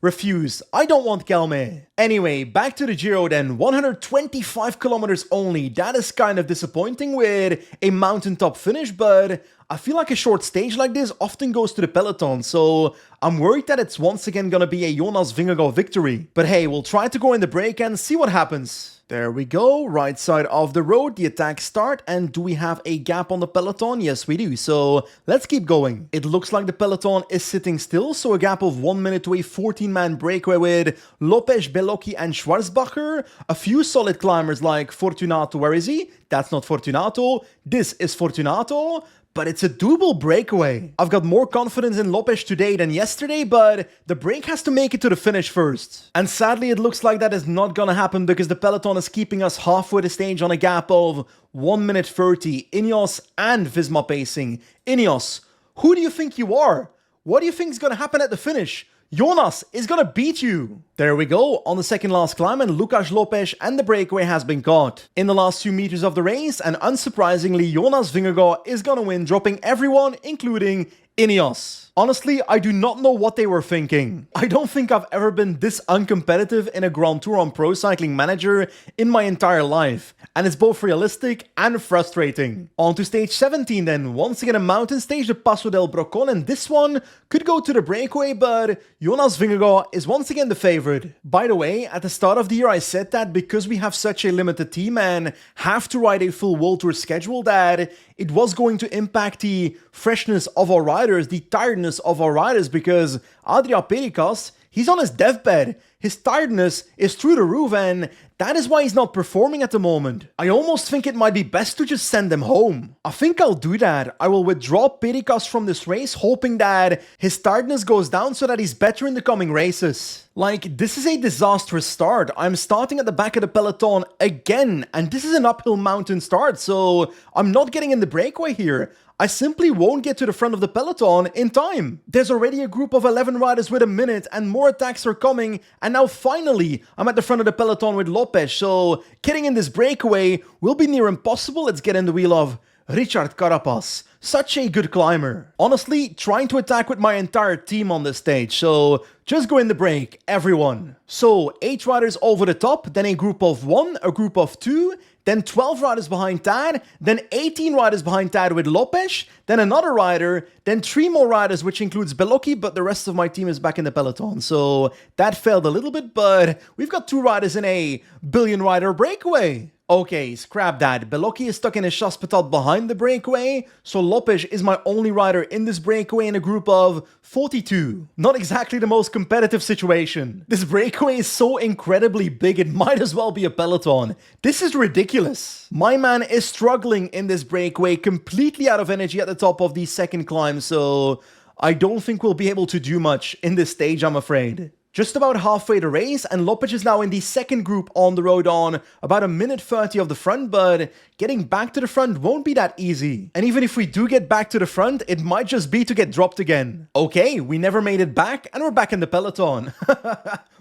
Refuse. I don't want Kelme. Anyway, back to the Giro then. 125 kilometers only. That is kind of disappointing with a mountaintop finish, but I feel like a short stage like this often goes to the peloton, so I'm worried that it's once again gonna be a Jonas Vingegaard victory. But hey, we'll try to go in the break and see what happens. There we go, right side of the road, the attack start, and do we have a gap on the peloton? Yes, we do, so let's keep going. It looks like the peloton is sitting still, so a gap of 1 minute to a 14-man breakaway with Lopez, Bellocchi, and Schwarzbacher. A few solid climbers like Fortunato, where is he? That's not Fortunato, this is Fortunato. But it's a doable breakaway. I've got more confidence in Lopez today than yesterday, but the break has to make it to the finish first. And sadly, it looks like that is not gonna happen because the peloton is keeping us halfway the stage on a gap of 1 minute 30. Ineos and Visma pacing. Ineos, who do you think you are? What do you think is gonna happen at the finish? Jonas is gonna beat you. There we go, on the second last climb, and Lucas Lopez and the breakaway has been caught. In the last few meters of the race, and unsurprisingly, Jonas Vingegaard is gonna win, dropping everyone, including Ineos. Honestly, I do not know what they were thinking. I don't think I've ever been this uncompetitive in a Grand Tour on Pro Cycling Manager in my entire life. And it's both realistic and frustrating. On to stage 17 then. Once again a mountain stage, the Passo del Brocon, and this one could go to the breakaway, but Jonas Vingegaard is once again the favorite. By the way, at the start of the year I said that because we have such a limited team and have to ride a full World Tour schedule that it was going to impact the freshness of our riders, the tiredness of our riders, because Adria Pericas, he's on his deathbed. His tiredness is through the roof, and that is why he's not performing at the moment. I almost think it might be best to just send him home. I think I'll do that. I will withdraw Pericas from this race, hoping that his tiredness goes down so that he's better in the coming races. Like, this is a disastrous start. I'm starting at the back of the peloton again, and this is an uphill mountain start, so I'm not getting in the breakaway here. I simply won't get to the front of the peloton in time. There's already a group of 11 riders with a minute and more attacks are coming, and now finally I'm at the front of the peloton with Lopez, so getting in this breakaway will be near impossible. Let's get in the wheel of Richard Carapaz. Such a good climber. Honestly, trying to attack with my entire team on this stage, so just go in the break, everyone. So, 8 riders over the top, then a group of 1, a group of 2, then 12 riders behind Tad, then 18 riders behind Tad with Lopes, then another rider, then 3 more riders, which includes Belocchi, but the rest of my team is back in the peloton. So that failed a little bit, but we've got 2 riders in a billion rider breakaway. Okay, scrap that. Belocchi is stuck in a chasse-patate behind the breakaway, so Lopes is my only rider in this breakaway in a group of 42. Not exactly the most competitive situation. This breakaway is so incredibly big, it might as well be a peloton. This is ridiculous. My man is struggling in this breakaway, completely out of energy at the top of the second climb, so I don't think we'll be able to do much in this stage, I'm afraid. Just about halfway the race, and Lopes is now in the second group on the road on about a minute 30 of the front, but getting back to the front won't be that easy. And even if we do get back to the front, it might just be to get dropped again. Okay, we never made it back, and we're back in the peloton.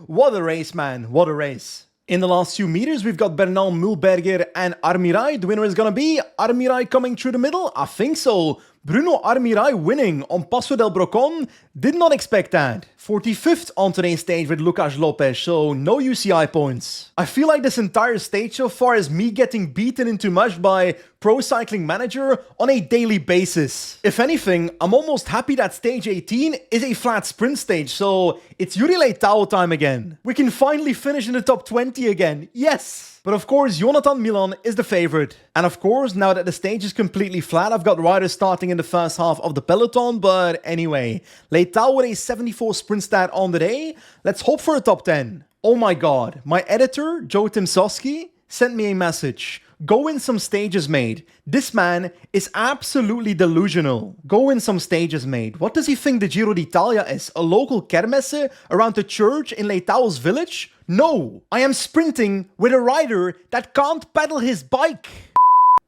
What a race, man, what a race. In the last few meters, we've got Bernal, Mühlberger, and Armirai. The winner is gonna be Armirai coming through the middle? I think so. Bruno Armirai winning on Passo del Brocon. Did not expect that. 45th on today's stage with Lucas Lopes, so no UCI points. I feel like this entire stage so far is me getting beaten into mush by Pro Cycling Manager on a daily basis. If anything, I'm almost happy that stage 18 is a flat sprint stage, so it's Juri Leitao time again. We can finally finish in the top 20 again. Yes! But of course, Jonathan Milan is the favorite. And of course, now that the stage is completely flat, I've got riders starting in the first half of the peloton. But anyway, Leitao with a 74 sprint stat on the day. Let's hope for a top 10. Oh my god, my editor, Joe Timsowski, sent me a message. Go win some stages, mate. This man is absolutely delusional. Go win some stages, mate. What does he think the Giro d'Italia is? A local kermesse around the church in Leitao's village? No, I am sprinting with a rider that can't pedal his bike.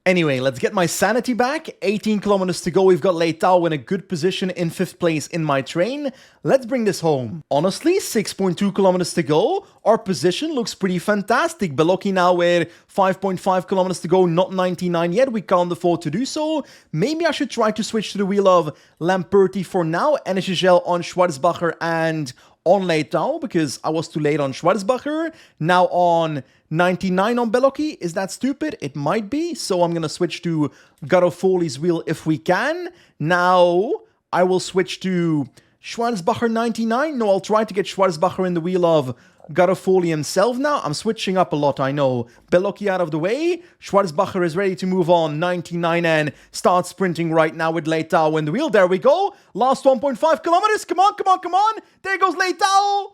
Anyway, let's get my sanity back. 18 kilometers to go. We've got Leitao in a good position in 5th place in my train. Let's bring this home. Honestly, 6.2 kilometers to go. Our position looks pretty fantastic. Belocchi now with 5.5 kilometers to go, not 99 yet. We can't afford to do so. Maybe I should try to switch to the wheel of Lamperti for now. NSGL on Schwarzbacher and on Leitao, because I was too late on Schwarzbacher. Now on 99 on Belocchi. Is that stupid? It might be. So I'm going to switch to Garofoli's wheel if we can. Now I will switch to Schwarzbacher 99. No, I'll try to get Schwarzbacher in the wheel of Garofoli himself now. I'm switching up a lot, I know. Belocchi out of the way. Schwarzbacher is ready to move on 99 and start sprinting right now with Leitao in the wheel. There we go. Last 1.5 kilometers. Come on, come on, come on. There goes Leitao.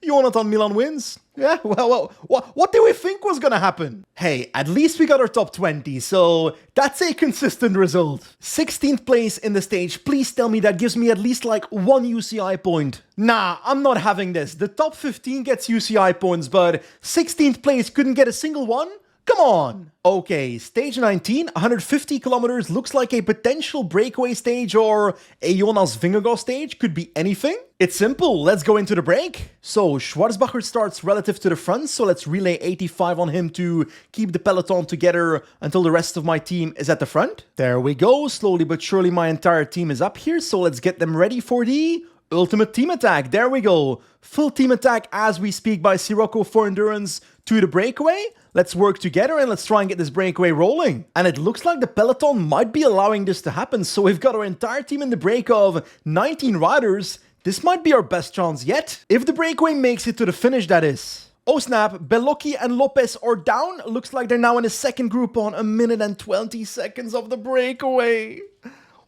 Jonathan Milan wins. Yeah, well, what did we think was gonna happen? Hey, at least we got our top 20, so that's a consistent result. 16th place in the stage. Please tell me that gives me at least like 1 UCI point. Nah, I'm not having this. The top 15 gets UCI points, but 16th place couldn't get a single one? Come on! Okay, stage 19, 150 kilometers, looks like a potential breakaway stage or a Jonas Vingegaard stage, could be anything. It's simple, let's go into the break. So, Schwarzbacher starts relative to the front, so let's relay 85 on him to keep the peloton together until the rest of my team is at the front. There we go, slowly but surely my entire team is up here, so let's get them ready for the ultimate team attack. There we go. Full team attack as we speak by Siroko for endurance to the breakaway. Let's work together and let's try and get this breakaway rolling. And it looks like the peloton might be allowing this to happen. So we've got our entire team in the break of 19 riders. This might be our best chance yet. If the breakaway makes it to the finish, that is. Oh snap, Belocchi and Lopes are down. Looks like they're now in a second group on 1 minute and 20 seconds of the breakaway.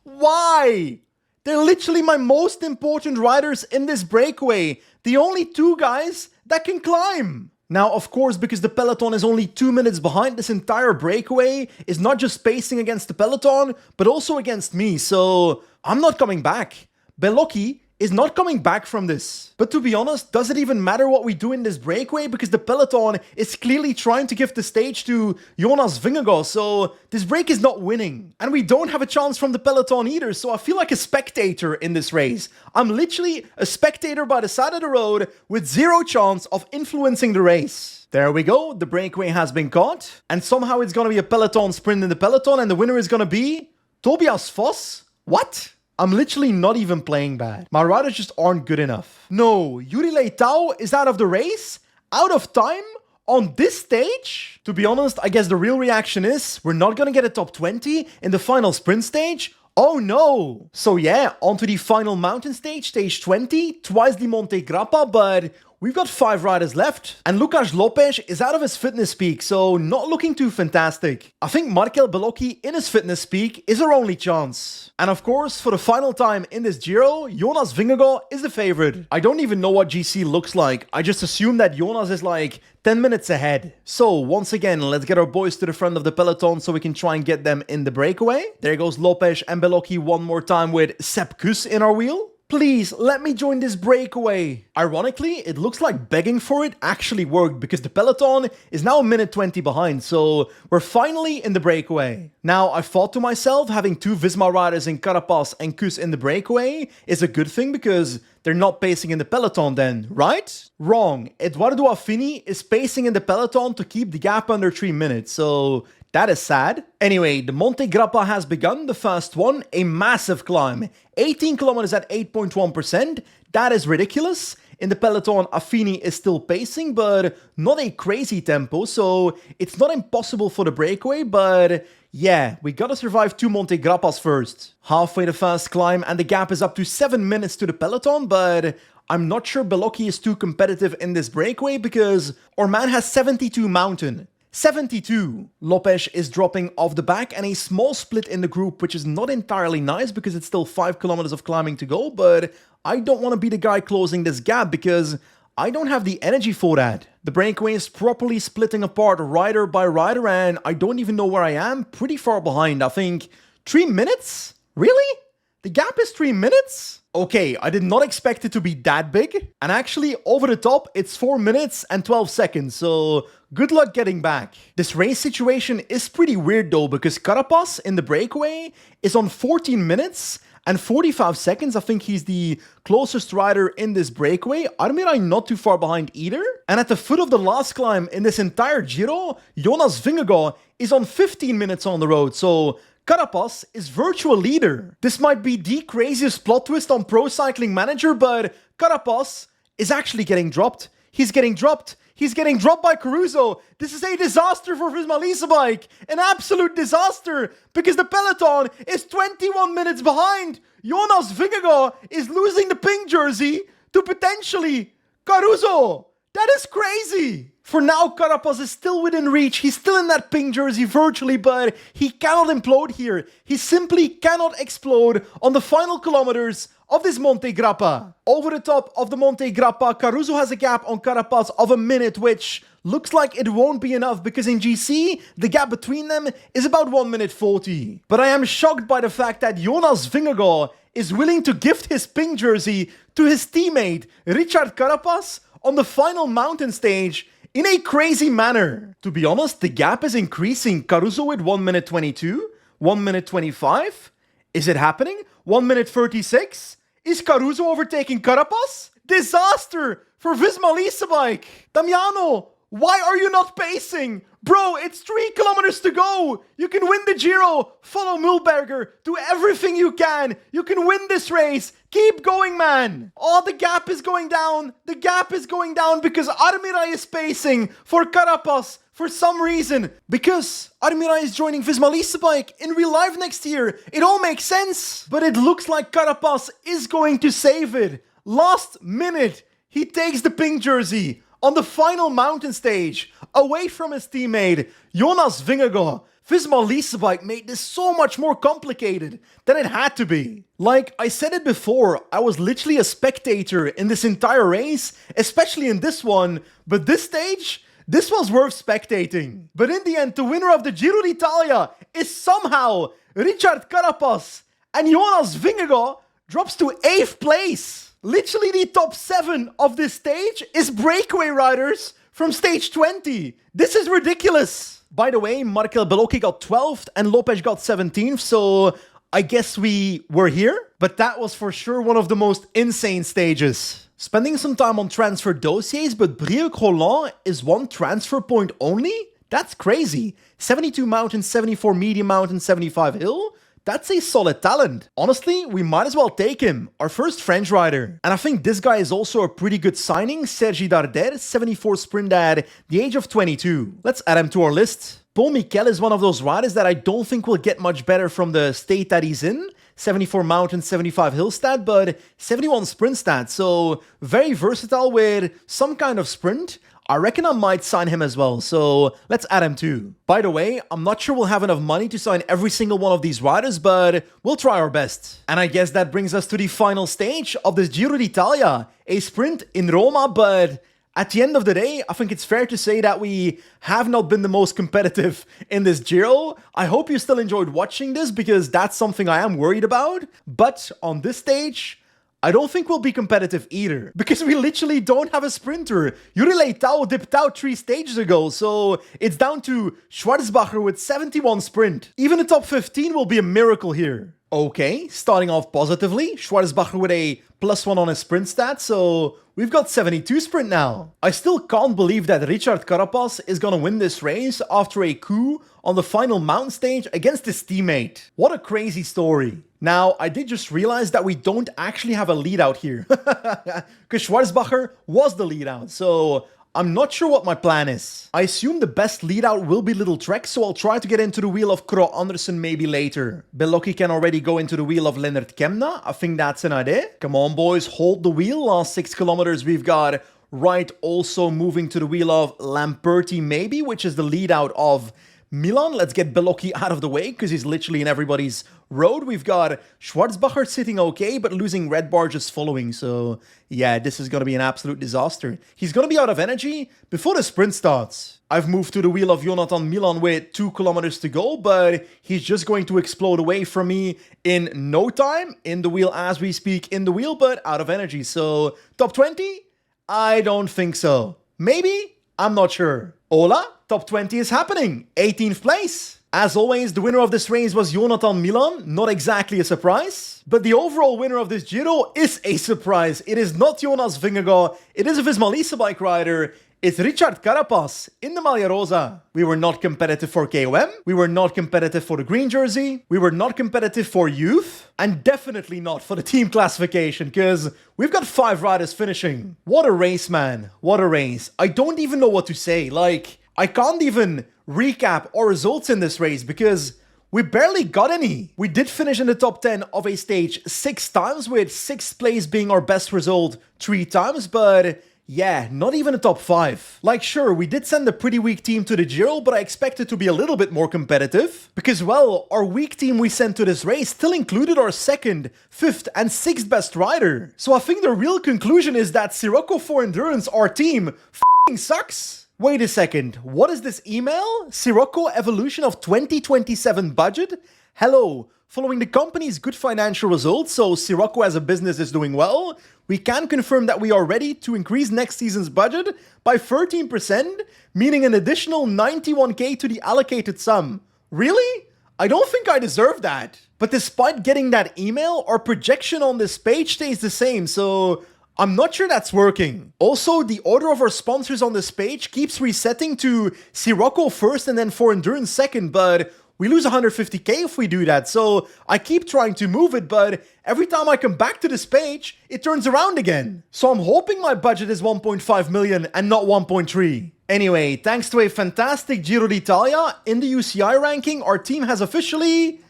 Why? They're literally my most important riders in this breakaway. The only 2 guys that can climb. Now, of course, because the peloton is only 2 minutes behind, this entire breakaway is not just pacing against the peloton, but also against me. So I'm not coming back. Belocchi is not coming back from this. But to be honest, does it even matter what we do in this breakaway? Because the peloton is clearly trying to give the stage to Jonas Vingegaard, so this break is not winning. And we don't have a chance from the peloton either, so I feel like a spectator in this race. I'm literally a spectator by the side of the road with zero chance of influencing the race. There we go, the breakaway has been caught. And somehow it's gonna be a peloton sprint in the peloton, and the winner is gonna be Tobias Foss? What? I'm literally not even playing bad. My riders just aren't good enough. No, Yuri Leitao is out of the race? Out of time? On this stage? To be honest, I guess the real reaction is we're not gonna get a top 20 in the final sprint stage. Oh no! So yeah, onto the final mountain stage, stage 20, twice the Monte Grappa, but we've got 5 riders left. And Lucas Lopes is out of his fitness peak, so not looking too fantastic. I think Markel Bellocchi in his fitness peak is our only chance. And of course, for the final time in this Giro, Jonas Vingegaard is the favorite. I don't even know what GC looks like. I just assume that Jonas is like 10 minutes ahead. So once again, let's get our boys to the front of the peloton so we can try and get them in the breakaway. There goes Lopes and Bellocchi one more time with Sepp Kuss in our wheel. Please, let me join this breakaway. Ironically, it looks like begging for it actually worked because the peloton is now a minute 20 behind, so we're finally in the breakaway. Now, I thought to myself, having 2 Visma riders in Carapaz and Kuss in the breakaway is a good thing because they're not pacing in the peloton then, right? Wrong. Eduardo Affini is pacing in the peloton to keep the gap under 3 minutes, so that is sad. Anyway, the Monte Grappa has begun, the first one, a massive climb. 18 kilometers at 8.1%, that is ridiculous. In the peloton, Affini is still pacing, but not a crazy tempo, so it's not impossible for the breakaway, but yeah, we gotta survive 2 Monte Grappas first. Halfway the first climb, and the gap is up to 7 minutes to the peloton, but I'm not sure Bellocchi is too competitive in this breakaway because our man has 72 mountain. 72. Lopes is dropping off the back and a small split in the group, which is not entirely nice because it's still 5 kilometers of climbing to go, but I don't want to be the guy closing this gap because I don't have the energy for that. The breakaway is properly splitting apart rider by rider and I don't even know where I am. Pretty far behind, I think 3 minutes? Really? The gap is 3 minutes? Okay, I did not expect it to be that big. And actually, over the top, it's 4 minutes and 12 seconds, so good luck getting back. This race situation is pretty weird though, because Carapaz in the breakaway is on 14 minutes and 45 seconds. I think he's the closest rider in this breakaway. Armirai not too far behind either. And at the foot of the last climb in this entire Giro, Jonas Vingegaard is on 15 minutes on the road, so Carapaz is virtual leader. This might be the craziest plot twist on Pro Cycling Manager, but Carapaz is actually getting dropped. He's getting dropped. He's getting dropped by Caruso. This is a disaster for Visma Leasebike. An absolute disaster because the peloton is 21 minutes behind. Jonas Vingegaard is losing the pink jersey to potentially Caruso. That is crazy. For now, Carapaz is still within reach. He's still in that pink jersey virtually, but he cannot implode here. He simply cannot explode on the final kilometers of this Monte Grappa. Over the top of the Monte Grappa, Caruso has a gap on Carapaz of a minute, which looks like it won't be enough because in GC, the gap between them is about 1 minute 40. But I am shocked by the fact that Jonas Vingegaard is willing to gift his pink jersey to his teammate, Richard Carapaz, on the final mountain stage in a crazy manner. To be honest, the gap is increasing. Caruso with 1 minute 22, 1 minute 25. Is it happening? 1 minute 36? Is Caruso overtaking Carapaz? Disaster for Visma Leasebike. Damiano, why are you not pacing? Bro, it's 3 kilometers to go. You can win the Giro. Follow Mühlberger. Do everything you can. You can win this race. Keep going, man. Oh, the gap is going down. The gap is going down because Armirai is pacing for Carapaz for some reason. Because Armirai is joining Visma Leasebike in real life next year. It all makes sense. But it looks like Carapaz is going to save it. Last minute, he takes the pink jersey on the final mountain stage, away from his teammate, Jonas Vingegaard. Visma Leasebike made this so much more complicated than it had to be. Like I said it before, I was literally a spectator in this entire race, especially in this one, but this stage, this was worth spectating. But in the end, the winner of the Giro d'Italia is somehow Richard Carapaz, and Jonas Vingegaard drops to 8th place. Literally the top 7 of this stage is breakaway riders from stage 20. This is ridiculous. By the way, Markel Bellocchi got 12th and Lopez got 17th, so I guess we were here. But that was for sure one of the most insane stages. Spending some time on transfer dossiers, but Brieuc-Roland is 1 transfer point only? That's crazy. 72 mountain, 74 medium mountain, 75 hill? That's a solid talent. Honestly, we might as well take him. Our first French rider. And I think this guy is also a pretty good signing. Sergi Darder, 74 sprint at the age of 22. Let's add him to our list. Paul Miquel is one of those riders that I don't think will get much better from the state that he's in. 74 mountain, 75 hill stat, but 71 sprint stat. So very versatile with some kind of sprint. I reckon I might sign him as well, so let's add him too. By the way, I'm not sure we'll have enough money to sign every single one of these riders, but we'll try our best. And I guess that brings us to the final stage of this Giro d'Italia, a sprint in Roma, but at the end of the day, I think it's fair to say that we have not been the most competitive in this Giro. I hope you still enjoyed watching this, because that's something I am worried about. But on this stage, I don't think we'll be competitive either, because we literally don't have a sprinter. Juri Leitao dipped out 3 stages ago, so it's down to Schwarzbacher with 71 sprint. Even the top 15 will be a miracle here. Okay, starting off positively, Schwarzbacher with a +1 on his sprint stat, so we've got 72 sprint now. I still can't believe that Richard Carapaz is gonna win this race after a coup on the final mountain stage against his teammate. What a crazy story. Now, I did just realize that we don't actually have a lead out here, because Schwarzbacher was the lead out, so I'm not sure what my plan is. I assume the best lead out will be Little Trek, so I'll try to get into the wheel of Krog Andersen maybe later. Bellocchi can already go into the wheel of Lennart Kemna. I think that's an idea. Come on, boys, hold the wheel. Last 6 kilometers, we've got Wright also moving to the wheel of Lamperti maybe, which is the lead out of Milan. Let's get Bellocchi out of the way, because he's literally in everybody's road. We've got Schwarzbacher sitting okay, but losing Red Bar just following. So yeah, this is going to be an absolute disaster. He's going to be out of energy before the sprint starts. I've moved to the wheel of Jonathan Milan with 2 kilometers to go, but he's just going to explode away from me in no time. In the wheel as we speak, in the wheel, but out of energy. So top 20? I don't think so. Maybe? I'm not sure. Hola, top 20 is happening. 18th place. As always, the winner of this race was Jonathan Milan. Not exactly a surprise. But the overall winner of this Giro is a surprise. It is not Jonas Vingegaard. It is a Visma bike rider. It's Richard Carapaz in the Maglia Rosa. We were not competitive for KOM. We were not competitive for the green jersey. We were not competitive for youth. And definitely not for the team classification, because we've got 5 riders finishing. What a race, man. What a race. I don't even know what to say. Like, I can't even recap our results in this race, because we barely got any. We did finish in the top 10 of a stage 6 times, with 6th place being our best result 3 times, but yeah, not even a top 5. Like, sure, we did send a pretty weak team to the Giro, but I expected to be a little bit more competitive. Because, well, our weak team we sent to this race still included our 2nd, 5th, and 6th best rider. So I think the real conclusion is that Siroko for Endurance, our team, f***ing sucks. Wait a second, what is this email? Siroko evolution of 2027 budget? Hello. Following the company's good financial results, so Siroko as a business is doing well, we can confirm that we are ready to increase next season's budget by 13%, meaning an additional 91k to the allocated sum. Really? I don't think I deserve that. But despite getting that email, our projection on this page stays the same, so I'm not sure that's working. Also, the order of our sponsors on this page keeps resetting to Siroko first and then for Endurance second, but we lose 150k if we do that, so I keep trying to move it, but every time I come back to this page, it turns around again. So I'm hoping my budget is 1.5 million and not 1.3. Anyway, thanks to a fantastic Giro d'Italia, in the UCI ranking, our team has officially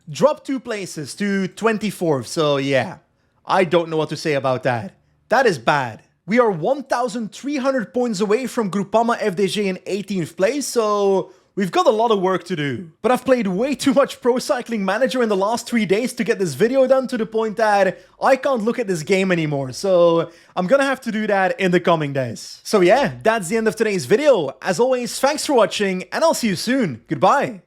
dropped 2 places to 24th, so yeah, I don't know what to say about that. That is bad. We are 1,300 points away from Groupama FDJ in 18th place, so we've got a lot of work to do. But I've played way too much Pro Cycling Manager in the last 3 days to get this video done, to the point that I can't look at this game anymore. So I'm gonna have to do that in the coming days. So yeah, that's the end of today's video. As always, thanks for watching, and I'll see you soon. Goodbye.